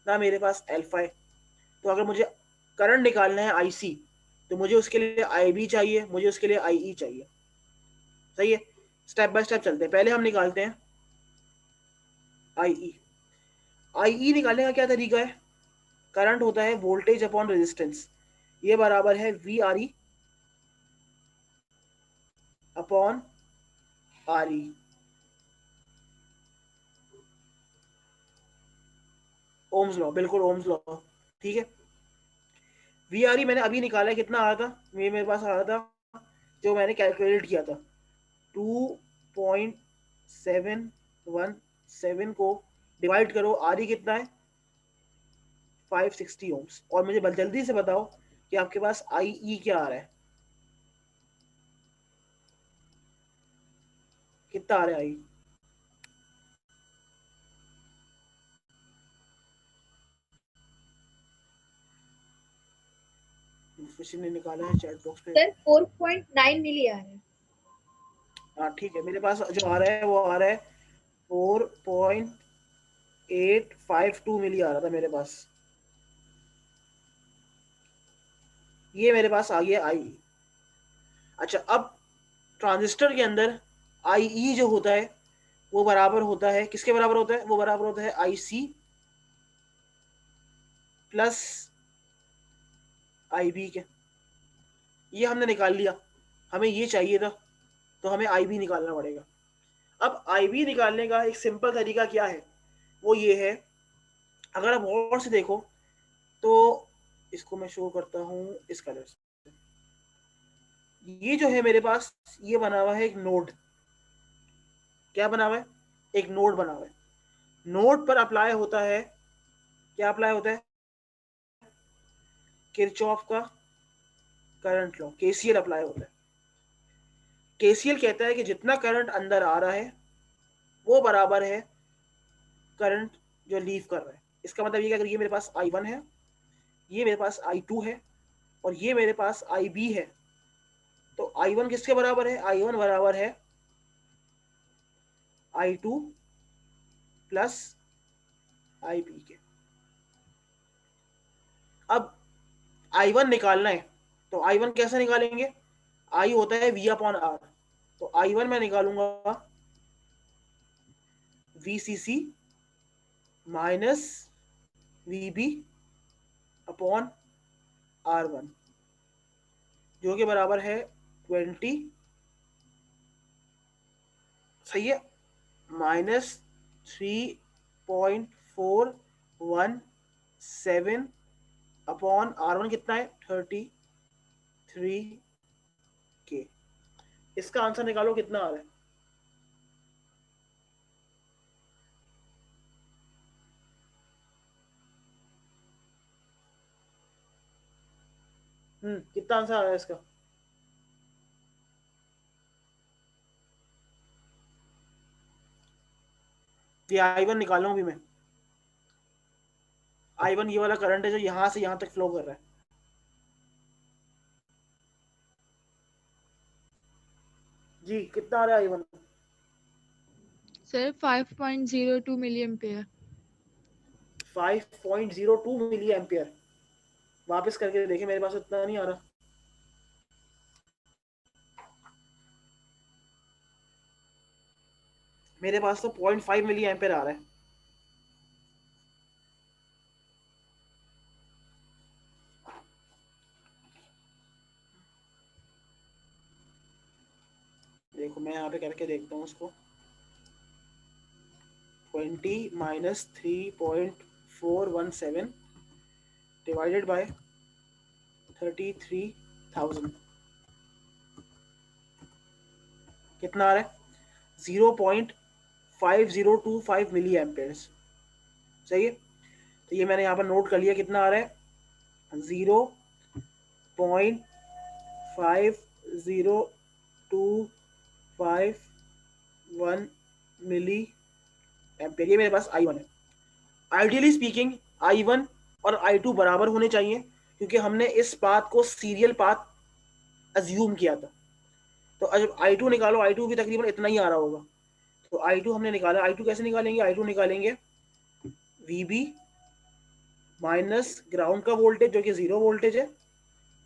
ना मेरे पास अल्फा है। तो अगर मुझे करंट निकालना है आईसी तो मुझे उसके लिए आईबी चाहिए, मुझे उसके लिए आईई चाहिए, सही है। स्टेप बाय स्टेप चलते हैं, पहले हम निकालते हैं आईई। आईई निकालने का क्या तरीका है, करंट होता है वोल्टेज अपॉन रेजिस्टेंस, ये बराबर है V R E upon R E, Ohm's law, बिल्कुल ओम्स लॉ, ठीक है। वी आर ई मैंने अभी निकाला है, कितना आ रहा था, मेरे पास आ रहा था जो मैंने कैलकुलेट किया था 2.717 को डिवाइड करो, आर ई कितना है 560 ओम्स। और मुझे जल्दी से बताओ कि आपके पास आई ई क्या आ रहा है, कितना आ रहा है आई, किसी ने निकाला है चैट बॉक्स पे। सर 4.9 मिली आ रहा है। हाँ ठीक है, मेरे पास जो आ रहा है वो आ रहा है 4.852 मिली आ रहा था मेरे पास, ये मेरे पास आ गया आई। अच्छा, अब ट्रांजिस्टर के अंदर आई जो होता है वो बराबर होता है, किसके बराबर होता है, वो बराबर होता है आई सी प्लस आई बी के। ये हमने निकाल लिया, हमें ये चाहिए था, तो हमें आई बी निकालना पड़ेगा। अब आई बी निकालने का एक सिंपल तरीका क्या है, वो ये है, अगर आप गौर से देखो तो इसको मैं शो करता हूँ इस कलर से। ये जो है मेरे पास, ये बना हुआ है एक नोड। क्या बना हुआ है? एक नोड बना हुआ है। नोड पर अप्लाई होता है, क्या अप्लाई होता है? किरचॉफ का करंट लॉ, केसीएल अप्लाई होता है। केसीएल कहता है कि जितना करंट अंदर आ रहा है वो बराबर है करंट जो लीव कर रहा है। इसका मतलब ये कि अगर ये मेरे पास I1 है, ये मेरे पास I2 है और ये मेरे पास IB है, तो I1 किसके बराबर है? I1 बराबर है I2 प्लस IB के। अब I1 निकालना है, तो I1 कैसे निकालेंगे? I होता है V/R, तो I1 मैं निकालूंगा VCC minus VB upon R1, जो कि बराबर है 20, सही है, माइनस 3.417 अपॉन R1 कितना है? 33K। इसका आंसर निकालो कितना आ रहा है? कितना आंसर आ रहा है इसका? ये I1 निकाल लूं अभी मैं। I1 ये वाला करंट है जो यहां से यहां तक फ्लो कर रहा है। जी कितना आ रहा है I1? Sir 5.02 milli ampere. 5.02 milli ampere. वापस करके देखें, मेरे पास उतना नहीं आ रहा। मेरे पास तो 0.5 मिली एम्पियर आ रहा है। देखो मैं यहाँ पे करके देखता हूँ उसको। 20 माइनस 3.417 डिवाइडेड बाय 33,000 कितना आ रहा है? 0.5025 मिली एम्पेयर्स। सही है, तो ये मैंने यहाँ पर नोट कर लिया। कितना आ रहा है? 0.5025 मिली एम्पेयर, ये मेरे पास I1 है। आइडियली स्पीकिंग I1 और I2 बराबर होने चाहिए, क्योंकि हमने इस पाथ को सीरियल पाथ अज्यूम किया था। तो जब I2 निकालो, I2 भी तकरीबन इतना ही आ रहा होगा। तो I2 हमने निकाला। I2 कैसे निकालेंगे? I2 निकालेंगे VB माइनस ग्राउंड का वोल्टेज जो कि 0 वोल्टेज है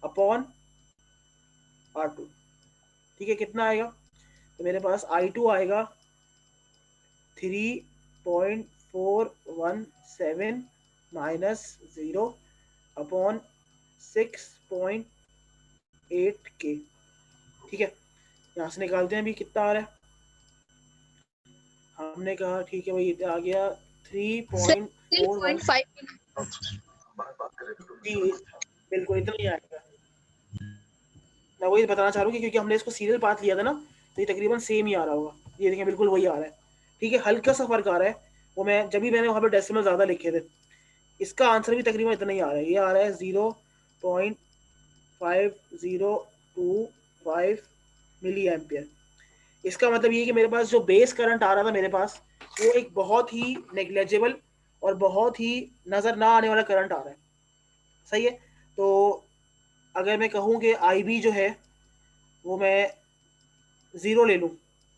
अपॉन R2। ठीक है, कितना आएगा? तो मेरे पास I2 आएगा 3.417 माइनस 0 अपॉन 6.8K। ठीक है, यहाँ से निकालते हैं अभी कितना आ रहा है। हमने कहा ठीक है भाई, ये आ गया 3.41। 0.5 जी बिल्कुल इतना ही आएगा। मैं वही बताना चाह रहा हूँ कि क्योंकि हमने इसको सीरियल पाथ लिया था ना, तो ये तकरीबन सेम ही आ रहा होगा। ये देखें बिल्कुल वही आ रहा है। ठीक है, हल्का सा फर्क आ रहा है, वो मैं जब भी मैंने वहाँ पे डेसिमल ज़्यादा लिखे थे। इसका आंसर भी तकरीबन इतना ही आ रहा है। ये आ रहा है 0.5025 मिली एम्पियर। इसका मतलब ये कि मेरे पास जो बेस करंट आ रहा था मेरे पास, वो एक बहुत ही नेग्लेजिबल और बहुत ही नज़र ना आने वाला करंट आ रहा है। सही है, तो अगर मैं कहूँ कि IB जो है वो मैं 0 ले लूँ,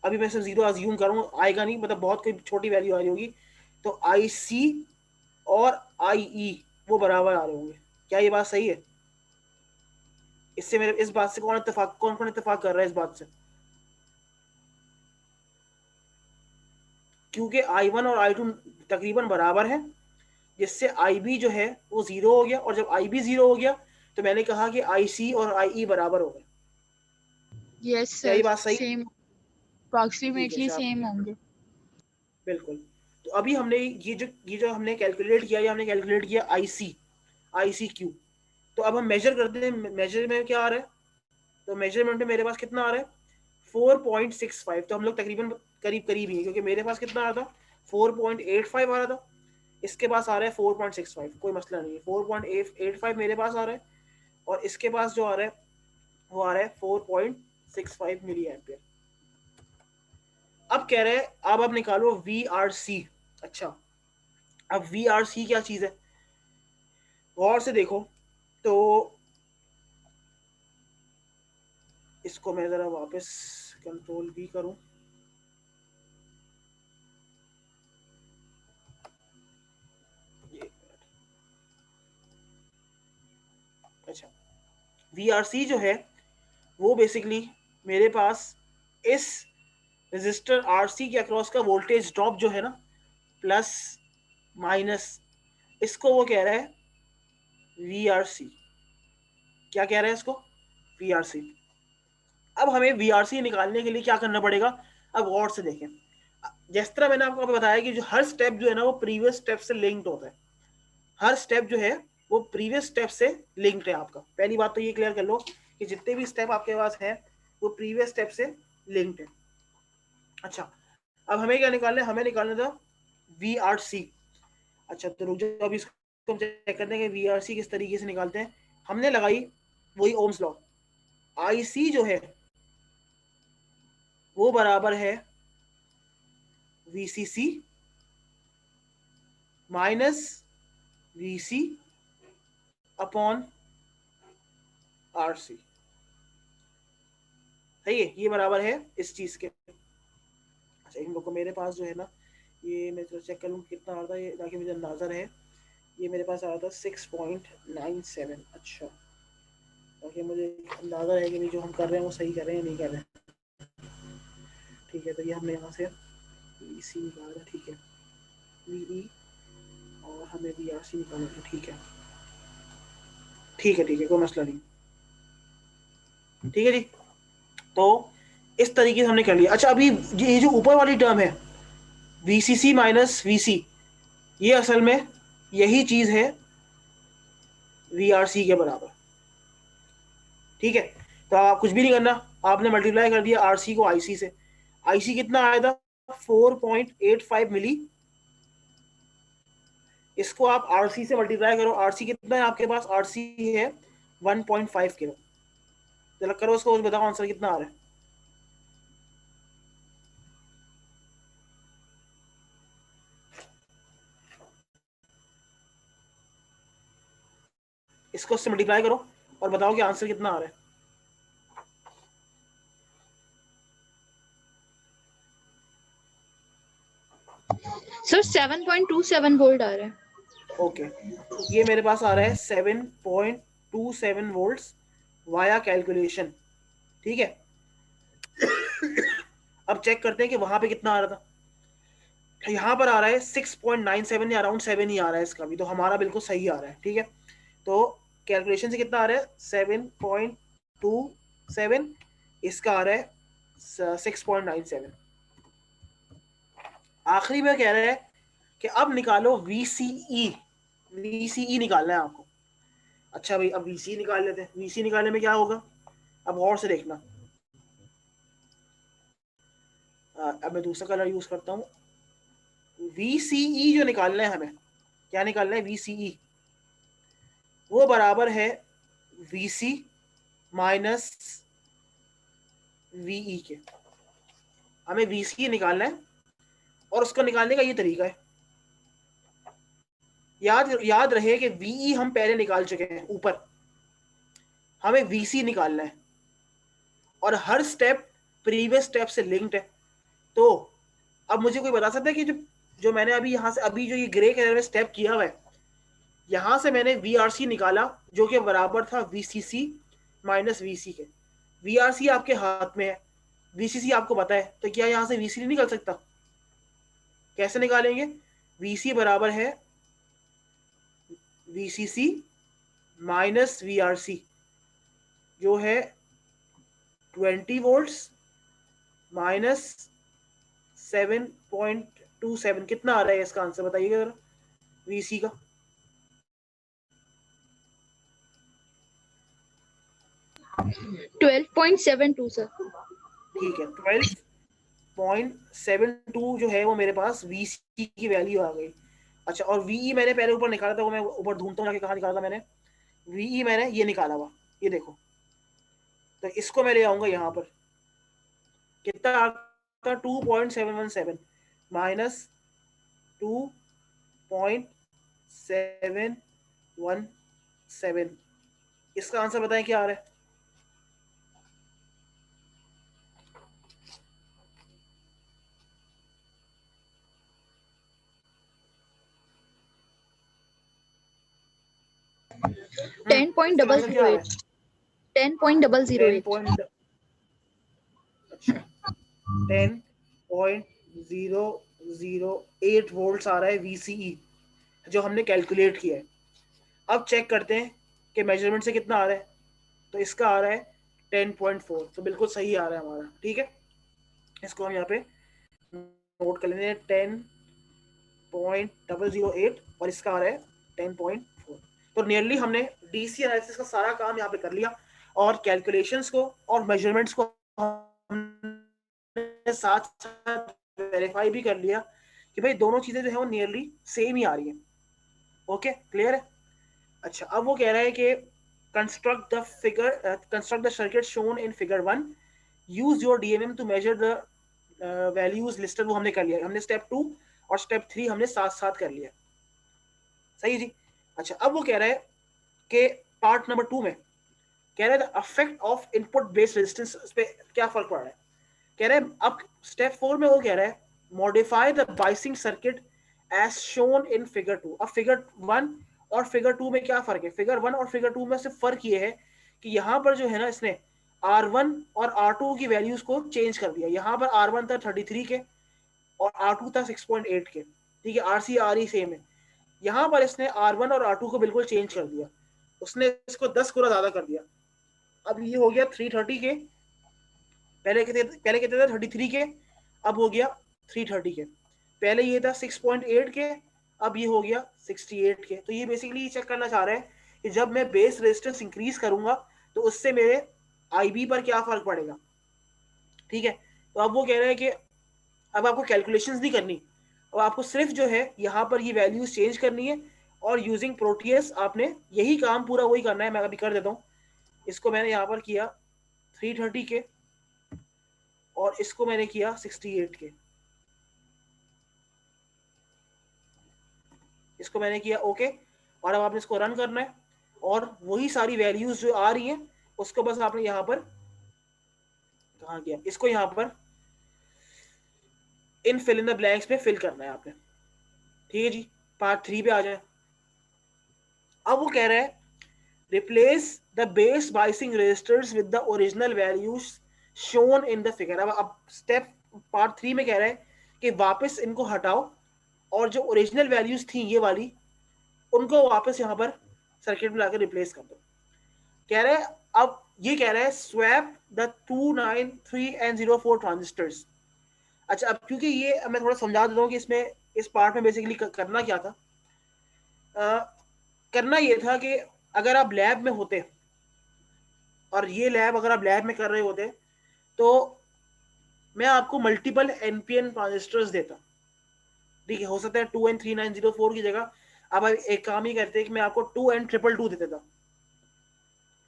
अभी मैं सिर्फ 0 अज्यूम करूँ, आएगा नहीं, मतलब बहुत कोई छोटी वैल्यू आ रही होगी, तो IC और IE वो बराबर आ रहे होंगे। क्या ये बात सही है? इससे मेरे इस बात से कौन कौन इत्तेफाक कर रहा है इस बात से? क्योंकि I1 और I2 तकरीबन बराबर है, जिससे IB जो है वो 0 हो गया, और जब IB 0 हो गया तो मैंने कहा कि IC और IE बराबर हो गए। यस क्या सर, ये बात सही है? सेम, ठीक है अप्रॉक्सीमेटली शाबाश। सेम होंगे। बिल्कुल। तो अभी हमने ये जो हमने कैलकुलेट किया, ये हमने कैलकुलेट किया IC ICQ। तो अब हम मेजर करते हैं। मेजर में क्या आ रहा है? तो मेजरमेंट में मेरे पास कितना आ रहा है 4.65, तो हम लोग तकरीबन करीब करीब ही है, क्योंकि मेरे पास कितना आ रहा था 4.85 आ रहा था, इसके पास आ रहा है 4.65, कोई मसला नहीं है, 4.85 मेरे पास आ रहा है और इसके पास जो आ रहा है वो आ रहा है 4.65 मिली एम्पियर। अब कह रहे हैं अब निकालो VRC। अच्छा, अब VRC क्या चीज है गौर से देखो, तो इसको मैं जरा वापस कंट्रोल भी करूं, अच्छा VRC जो है वो बेसिकली मेरे पास इस रेजिस्टर RC के अक्रॉस का वोल्टेज ड्रॉप जो है ना प्लस माइनस, इसको वो कह रहा है VRC। क्या कह रहा है इसको VRC। अब हमें VRC निकालने के लिए क्या करना पड़ेगा, अब गौर से देखें, जिस तरह मैंने आपको बताया कि जो हर स्टेप जो है ना वो प्रीवियस स्टेप से लिंक्ड होता है, हर स्टेप जो है वो प्रीवियस स्टेप से लिंक्ड है आपका। पहली बात तो ये क्लियर कर लो कि जितने भी स्टेप आपके पास है वो प्रीवियस स्टेप से लिंक्ड है। अच्छा, अब हमें क्या निकालना है, हमें निकालना था VRC। अच्छा तो रुक जाओ, अभी इसको चेक करते हैं कि VRC किस तरीके से निकालते हैं। हमने लगाई वही ओम्स लॉ, IC जो है वो बराबर है VCC minus VC upon RC, सही है, ये बराबर है इस चीज के। अच्छा इन लोग को मेरे पास जो है ना, ये मैं तो चेक कर लूँ कितना आ रहा था ये, ताकि मुझे अंदाजा रहे। ये मेरे पास आ रहा था 6.97। अच्छा, ताकि मुझे अंदाजा रहे कि जो हम कर रहे हैं वो सही कर रहे हैं या नहीं कर रहे हैं। ठीक है, तो ये हमने यहाँ से VC निकाला, ठीक है, VE और हमें VRC निकालना है, ठीक है ठीक है ठीक है, कोई मसला नहीं, ठीक है जी। तो इस तरीके से हमने कर लिया। अच्छा अभी ये जो ऊपर वाली टर्म है VCC माइनस VC, ये असल में यही चीज है VRC के बराबर, ठीक है। तो आप कुछ भी नहीं करना, आपने मल्टीप्लाई कर दिया RC को IC से। IC कितना आया था 4.85 मिली, इसको आप RC से मल्टीप्लाई करो, RC कितना है आपके पास, RC है 1.5 किलो। जरा करो उसको, बताओ आंसर कितना आ रहा है। इसको उससे मल्टीप्लाई करो और बताओ कि आंसर कितना आ रहा है। सर 7.27 वोल्ट आ रहा है। ओके, ये मेरे पास आ रहा है 7.27 वोल्ट्स वाया कैलकुलेशन, ठीक है। अब चेक करते हैं कि वहां पे कितना आ रहा था। यहाँ पर आ रहा है 6.97 या अराउंड 7 ही आ रहा है इसका भी, तो हमारा बिल्कुल सही आ रहा है, ठीक है। तो कैलकुलेशन से कितना आ रहा है 7.27, इसका आ रहा है 6.97। आखिरी में कह रहा है कि अब निकालो VCE, VCE निकालना है आपको। अच्छा भाई, अब VC निकाल लेते हैं। VC निकालने में क्या होगा, अब गौर से देखना। अब मैं दूसरा कलर यूज करता हूँ। VCE जो निकालना है हमें, क्या निकालना है VCE, वो बराबर है VC माइनस VE के। हमें VC निकालना है और उसको निकालने का ये तरीका है, याद रहे कि VE हम पहले निकाल चुके हैं ऊपर, हमें VC निकालना है और हर स्टेप प्रीवियस स्टेप से लिंक्ड है। तो अब मुझे कोई बता सकता है कि जो मैंने अभी यहाँ से अभी जो ये ग्रे कलर में स्टेप किया हुआ है, यहाँ से मैंने VRC निकाला जो कि बराबर था VCC माइनस VC के। VRC आपके हाथ में है, VCC आपको पता है, तो क्या यहाँ से VC नहीं निकल सकता। कैसे निकालेंगे, VC बराबर है VCC माइनस VRC जो है 20 वोल्ट्स माइनस 7.27, कितना आ रहा है इसका आंसर बताइएगा जरा VC का। 12.72 सर। ठीक है, 12.72 जो है वो मेरे पास VC की वैल्यू आ गई। अच्छा, और VE मैंने पहले ऊपर निकाला था, वो मैं ऊपर ढूंढता हूँ जाके कहाँ निकाला था मैंने। VE मैंने ये निकाला हुआ, ये देखो। तो इसको मैं ले आऊंगा यहाँ पर, कितना आता 2.717 माइनस 2.717। इसका आंसर बताएं क्या आ रहा है। टेन पॉइंट इसका डबल आंसर क्या जीरो आ रहा एट है? 10.008। अच्छा, 10.008 वोल्ट्स आ रहा है VCE, जो हमने कैलकुलेट किया है। अब चेक करते हैं कि मेजरमेंट से कितना आ रहा है। तो इसका आ रहा है 10.4, तो बिल्कुल सही आ रहा है हमारा। ठीक है, इसको हम यहाँ पे नोट कर लेते हैं, 10.008, और इसका आ रहा है 10.4। तो नियरली हमने DC एनालिसिस का सारा काम यहाँ पे कर लिया, और कैलकुलेशंस को और मेजरमेंट्स को हमने साथ साथ वेरीफाई भी कर लिया कि भाई दोनों चीजें जो है वो नियरली सेम ही आ रही है। ओके, क्लियर है। अच्छा, अब वो कह रहा है कि construct the circuit shown in figure 1, use your DMM to measure the values listed. वो हमने कर लिया, हमने स्टेप 2 और स्टेप 3 हमने साथ साथ कर लिया। सही जी। अच्छा, अब वो कह रहा है कि पार्ट नंबर 2 में कह रहा है the affect of input based resistance पे क्या फर्क पड़ रहा है। कह रहा है अब स्टेप 4 में वो कह रहा है modify the biasing circuit as shown in figure 2। अब फिगर 1 और फिगर 2 में क्या फर्क है। फिगर 1 और फिगर 2 में सिर्फ फर्क ये है कि यहाँ पर जो है ना, इसने R1 और R2 की वैल्यूज को चेंज कर दिया। यहाँ पर R1 था 33 के और R2 था 6.8 के। ठीक है, RC RE सेम है। यहाँ पर इसने R1 और R2 को बिल्कुल चेंज कर दिया, उसने इसको 10 गुना ज्यादा कर दिया। अब ये हो गया 330 के, पहले कितने थे 33 के, अब हो गया 330 के। पहले ये था 6.8 के, अब ये हो गया 68 के। तो ये बेसिकली चेक करना चाह रहा है कि जब मैं बेस रेजिस्टेंस इंक्रीज करूंगा तो उससे मेरे IB पर क्या फर्क पड़ेगा। ठीक है, तो अब वो कह रहे हैं कि अब आपको कैलकुलेशंस नहीं करनी, अब आपको सिर्फ जो है यहाँ पर ये वैल्यूज चेंज करनी है, और यूजिंग प्रोटियस आपने यही काम पूरा वही करना है। मैं अभी कर देता हूँ। इसको मैंने यहाँ पर किया 330 के, और इसको मैंने किया 68 के। इसको मैंने किया ओके, और अब आपने इसको रन करना है, और वही सारी वैल्यूज जो आ रही हैं उसको बस आपने यहाँ पर कहाँ किया, इसको यहाँ पर इन फिल इन द ब्लैंक्स पे फिल करना है आपने। ठीक है जी, पार्ट 3 पे आ जाए। अब वो कह रहा है replace the base biasing resistors with the original values shown in the figure. अब स्टेप पार्ट 3 में कह रहा है कि वापस इनको हटाओ, और जो ओरिजिनल वैल्यूज थी ये वाली, उनको वापस यहाँ पर सर्किट में लाकर रिप्लेस कर दो। कह रहे हैं अब ये कह रहा है स्वैप द 293 and 04 ट्रांजिस्टर्स। अच्छा, अब क्योंकि ये मैं थोड़ा समझा देता हूँ कि इसमें इस पार्ट में बेसिकली करना क्या था। करना ये था कि अगर आप लैब में होते, और ये लैब अगर आप लैब में कर रहे होते, तो मैं आपको मल्टीपल NPN ट्रांजिस्टर्स देता। ठीक है, हो सकता है 2N3904 की जगह अब एक काम ही करते कि मैं आपको 2N222 दे देता।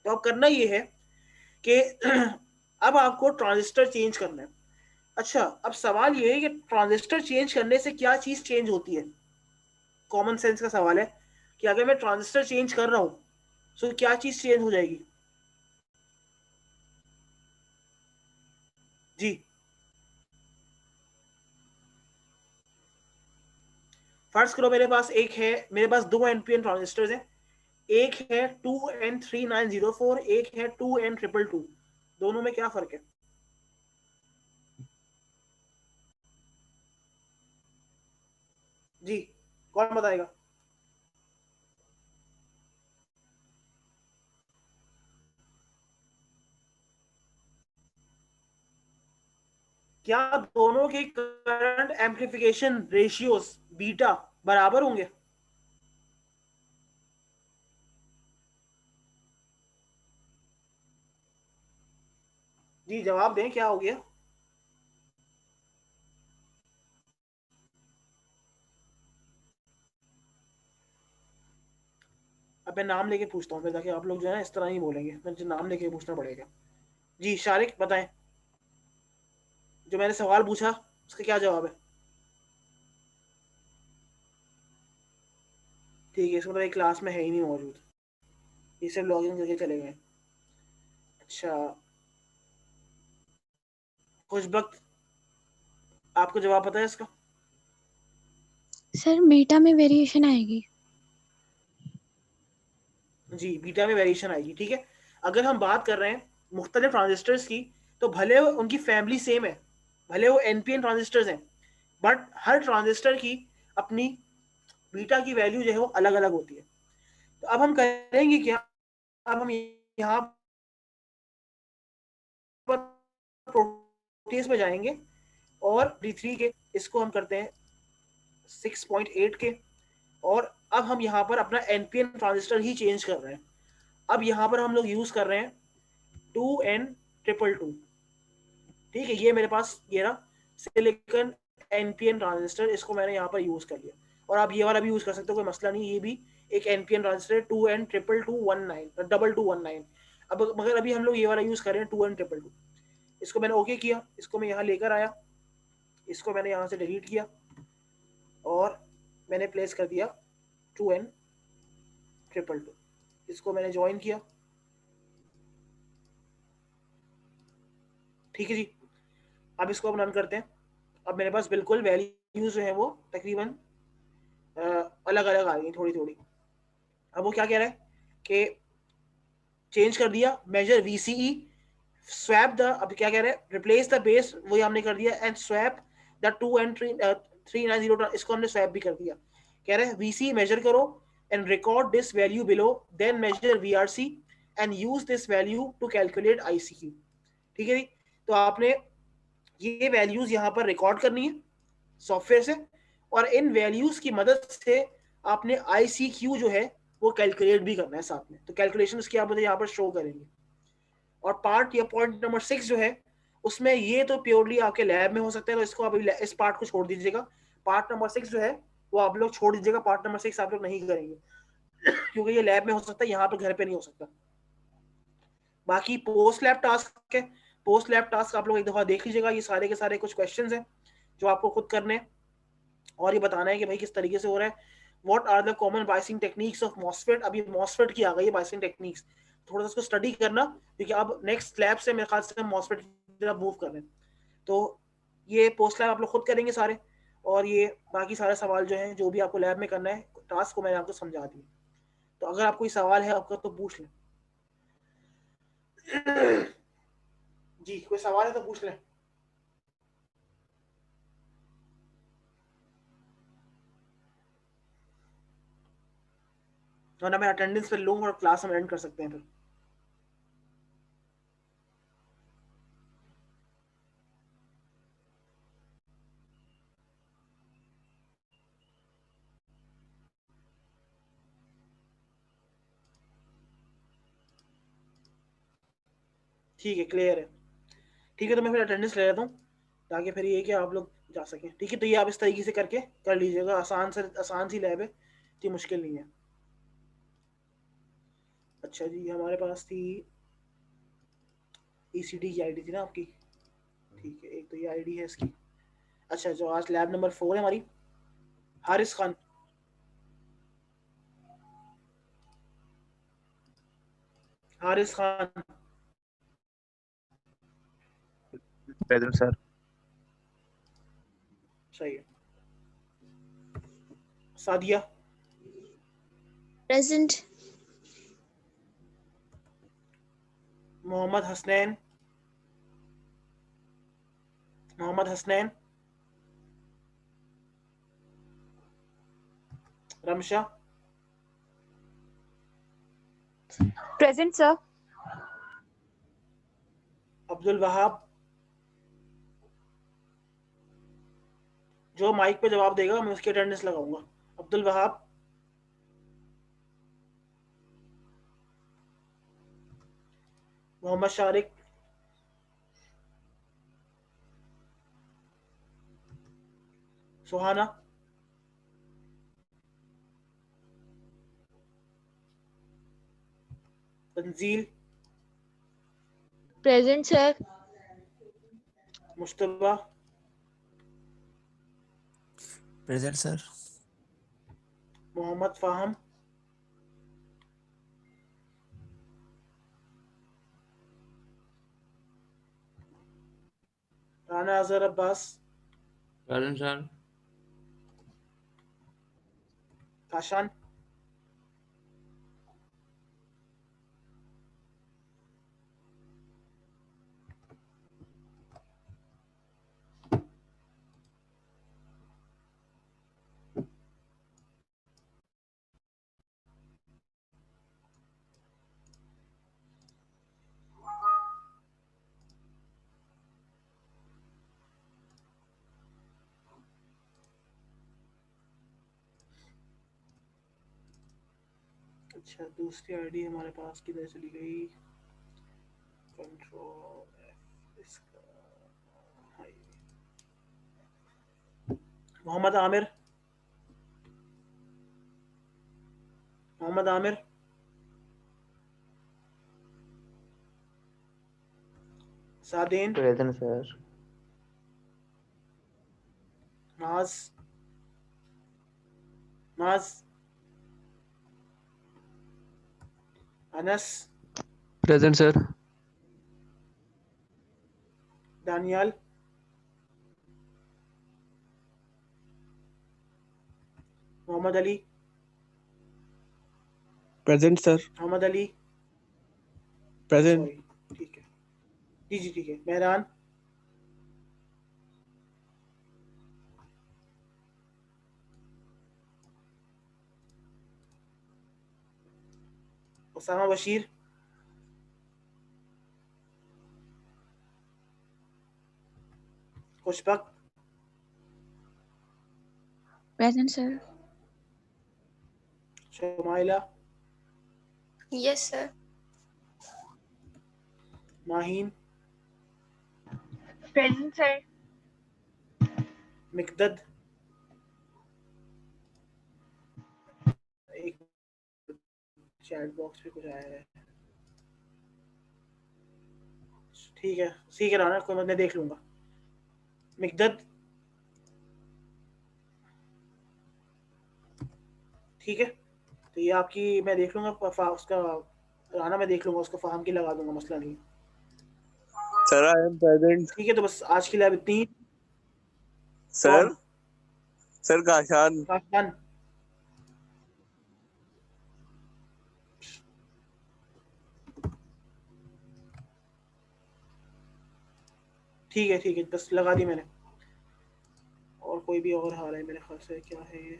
तो अब करना ये है कि अब आपको ट्रांजिस्टर चेंज करना है। अच्छा, अब सवाल ये है कि ट्रांजिस्टर चेंज करने से क्या चीज चेंज होती है। कॉमन सेंस का सवाल है कि अगर मैं ट्रांजिस्टर चेंज कर रहा हूं तो क्या चीज चेंज हो जाएगी। जी, फर्ज करो मेरे पास 2 NPN ट्रांजिस्टर्स हैं। एक है 2N3904, एक है 2N222। दोनों में क्या फर्क है। जी, कौन बताएगा। क्या दोनों के करंट एम्प्लीफिकेशन रेशियोज बीटा बराबर होंगे। जी जवाब दें, क्या हो गया? अब मैं नाम लेके पूछता हूँ फिर, ताकि आप लोग जो है ना इस तरह ही बोलेंगे, मुझे नाम लेके पूछना पड़ेगा। जी शारिक बताएं, जो मैंने सवाल पूछा उसका क्या जवाब है? ठीक है, इसका मतलब एक क्लास में है ही नहीं मौजूद, ये सब लॉगिन करके चले गए। अच्छा खुशबख्त, आपको जवाब पता है इसका? सर बीटा में वेरिएशन आएगी। जी बीटा में वेरिएशन आएगी, ठीक है। अगर हम बात कर रहे हैं मुख्तलिफ ट्रांजिस्टर्स की, तो भले उनकी फैमिली सेम है, भले वो एनपीएन ट्रांजिस्टर्स हैं, बट हर ट्रांजिस्टर की अपनी बीटा की वैल्यू जो है वो अलग अलग होती है। तो अब हम करेंगे क्या, अब हम यहाँ पर प्रोटीज में जाएंगे और D3 के इसको हम करते हैं 6.8 के, और अब हम यहाँ पर अपना एनपीएन ट्रांजिस्टर ही चेंज कर रहे हैं। अब यहाँ पर हम लोग यूज कर रहे हैं 2N222, ठीक है। ये मेरे पास ये रहा सिलिकॉन एनपीएन ट्रांजिस्टर, इसको मैंने यहाँ पर यूज कर लिया। और आप ये वाला भी यूज कर सकते हो, कोई मसला नहीं, ये भी एक एनपीएन ट्रांजिस्टर 2N22219। अब मगर अभी हम लोग ये वाला यूज कर रहे हैं 2N222। इसको मैंने ओके किया, इसको मैं यहाँ लेकर आया, इसको मैंने यहाँ से डिलीट किया और मैंने प्लेस कर दिया 2N222। इसको मैंने ज्वाइन किया, ठीक है जी। अब इसको हम रन करते हैं। अब मेरे पास बिल्कुल वैल्यूज जो है वो तकरीबन अलग अलग आ गई, थोड़ी थोड़ी। अब वो क्या कह रहा है कि चेंज कर दिया मेजर वीसीई, स्वैप द, अब क्या कह रहे हैं, रिप्लेस द बेस, वही हमने कर दिया, एंड स्वैप द 2N3902, इसको हमने स्वैप भी कर दिया। कह रहे हैं वीसी मेजर करो and record this value below, then measure VRC and use this value to calculate ICQ, ठीक है जी। तो आपने ये वैल्यूज यहाँ पर रिकॉर्ड करनी है सॉफ्टवेयर से, और इन वैल्यूज की मदद से आपने आईसीक्यू जो है वो कैलकुलेट भी करना है साथ में। तो कैलकुलेशन की आप मुझे यहाँ पर शो करेंगे। और पार्ट या पॉइंट नंबर 6 जो है, उसमें ये तो प्योरली आपके लैब में हो सकता है, तो इसको अभी इस पार्ट को छोड़ दीजिएगा। पार्ट नंबर 6 जो है वो आप लोग छोड़ दीजिएगा, पार्ट नंबर 6 आप लोग नहीं करेंगे क्योंकि ये लैब में हो सकता है, यहाँ पे घर पे नहीं हो सकता। बाकी पोस्ट लैब टास्क है, पोस्ट लैब टास्क आप लोग एक दफा देख लीजिएगा। ये सारे के सारे कुछ क्वेश्चन हैं जो आपको खुद करने हैं, और ये बताना है कि भाई किस तरीके से हो रहा है। What are the common biasing techniques of MOSFET, अभी मॉसफेट की आ गई है बाइसिंग टेक्निक्स, थोड़ा सा उसको स्टडी करना, क्योंकि अब नेक्स्ट लैब से मेरे ख्याल से हम मॉसफेट की तरफ मूव कर रहे हैं। तो ये पोस्ट लैब आप लोग खुद करेंगे सारे, और ये बाकी सारे सवाल जो हैं जो भी आपको लैब में करना है टास्क को मैंने आपको समझा दिया। तो अगर आपको कोई सवाल है आपका तो पूछ लें जी, कोई सवाल है तो पूछ लें। वरना मैं अटेंडेंस पे लूंगा और क्लास हम एंड कर सकते हैं फिर। ठीक है, क्लियर है। ठीक है, तो मैं फिर अटेंडेंस ले लेता हूँ, ताकि फिर ये कि आप लोग जा सकें। ठीक है, तो ये आप इस तरीके से करके कर लीजिएगा, आसान सी लैब है, इतनी मुश्किल नहीं है। अच्छा जी, हमारे पास थी ईसीडी की आईडी थी ना आपकी, ठीक है, एक तो ये आईडी है इसकी। अच्छा, जो आज लैब नंबर 4 है हमारी, हारिस खान। Haris Khan present sir. सही है। Sadia. Present. Mohammad Hasnain. Mohammad Hasnain. Ramsha. Present sir. Abdul Wahab. जो माइक पे जवाब देगा मैं उसकी अटेंडेंस लगाऊंगा। Abdul Wahab. Mohammad Shariq. Suhana, Tanzeel, Present, sir. Mushtaba, present sir. Mohammad Faham, Rana Azhar Abbas, Present, sir. Kashan, अच्छा दूसरी आईडी हमारे पास किधर चली गई, कंट्रोल इसका, Mohammad Aamir, Mohammad Aamir, सादेन, Present, sir. Naaz, Naaz, Anas, Present, sir. Daniyal, Mohammad Ali, Present, sir. Mohammad Ali, Present. Sorry ठीक है, जी जी ठीक है, Mehran, Usama Bashir, खुशबक, Present, sir. Shamaila, Yes, sir. Maheen, Present, sir. मिकदद, एक चैट बॉक्स पे कुछ आया है, ठीक है राना, कोई मैं देख लूंगा, मिकदद, ठीक है, तो ये आपकी मैं देख लूंगा, उसका राना मैं देख लूंगा, उसको फाहम की लगा दूंगा, मसला नहीं, Sir, I am present. ठीक है। तो बस आज के लिए अब इतनी ही। Sir. कौन? Sir, Kashan. काशान, ठीक है बस लगा दी मैंने। और कोई भी और हाल है मेरे ख्याल से, क्या है ये,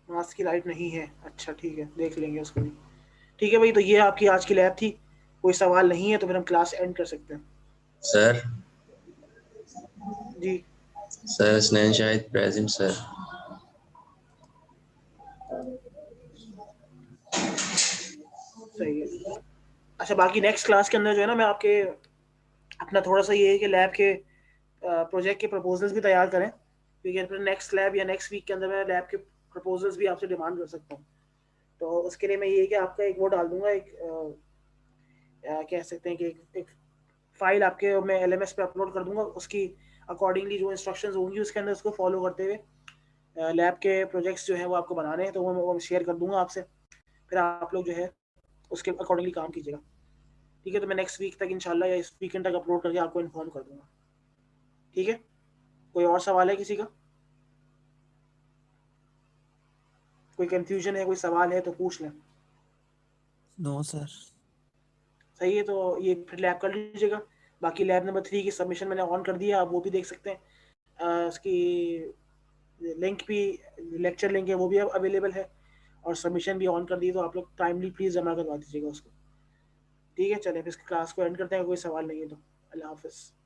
मास्क की लाइट नहीं है, अच्छा ठीक है देख लेंगे उसको भी। ठीक है भाई, तो ये आपकी आज की लैब थी, कोई सवाल नहीं है तो फिर हम क्लास एंड कर सकते हैं। सर जी सर स्नेह शाहिद प्रेजेंट सर। सही है। अच्छा बाकी नेक्स्ट क्लास के अंदर जो है ना, मैं आपके अपना थोड़ा सा ये है कि लैब के प्रोजेक्ट के प्रपोजल्स भी तैयार करें, क्योंकि फिर नेक्स्ट लैब या नेक्स्ट वीक के अंदर मैं लैब के प्रपोजल्स भी आपसे डिमांड कर सकता हूँ। तो उसके लिए मैं ये है कि आपका एक वो डाल दूंगा, एक कह सकते हैं कि एक फाइल आपके मैं LMS पे अपलोड कर दूंगा, उसकी अकॉर्डिंगली जो इंस्ट्रक्शंस होंगी उसके अंदर उसको फॉलो करते हुए लैब के प्रोजेक्ट्स जो हैं वो आपको बनाने हैं, तो वो शेयर कर दूंगा आपसे, फिर आप लोग जो है उसके अकॉर्डिंगली काम कीजिएगा। ठीक है, तो मैं नेक्स्ट वीक तक इंशाल्लाह या इस वीकेंड तक अपलोड करके आपको इन्फॉर्म कर दूंगा। ठीक है, कोई और सवाल है किसी का? कोई कंफ्यूजन है, कोई सवाल है तो पूछ लें। No sir. सही है, तो ये फिर लैब कर लीजिएगा। बाकी लैब नंबर 3 की सबमिशन मैंने ऑन कर दिया, आप वो भी देख सकते हैं। उसकी लिंक भी, लेक्चर लिंक है वो भी अवेलेबल है, और सबमिशन भी ऑन कर दी, तो आप लोग टाइमली प्लीज़ जमा करवा दीजिएगा उसको। ठीक है, चलें फिर क्लास को एंड करते हैं, कोई सवाल नहीं है तो। अल्लाह हाफिज़।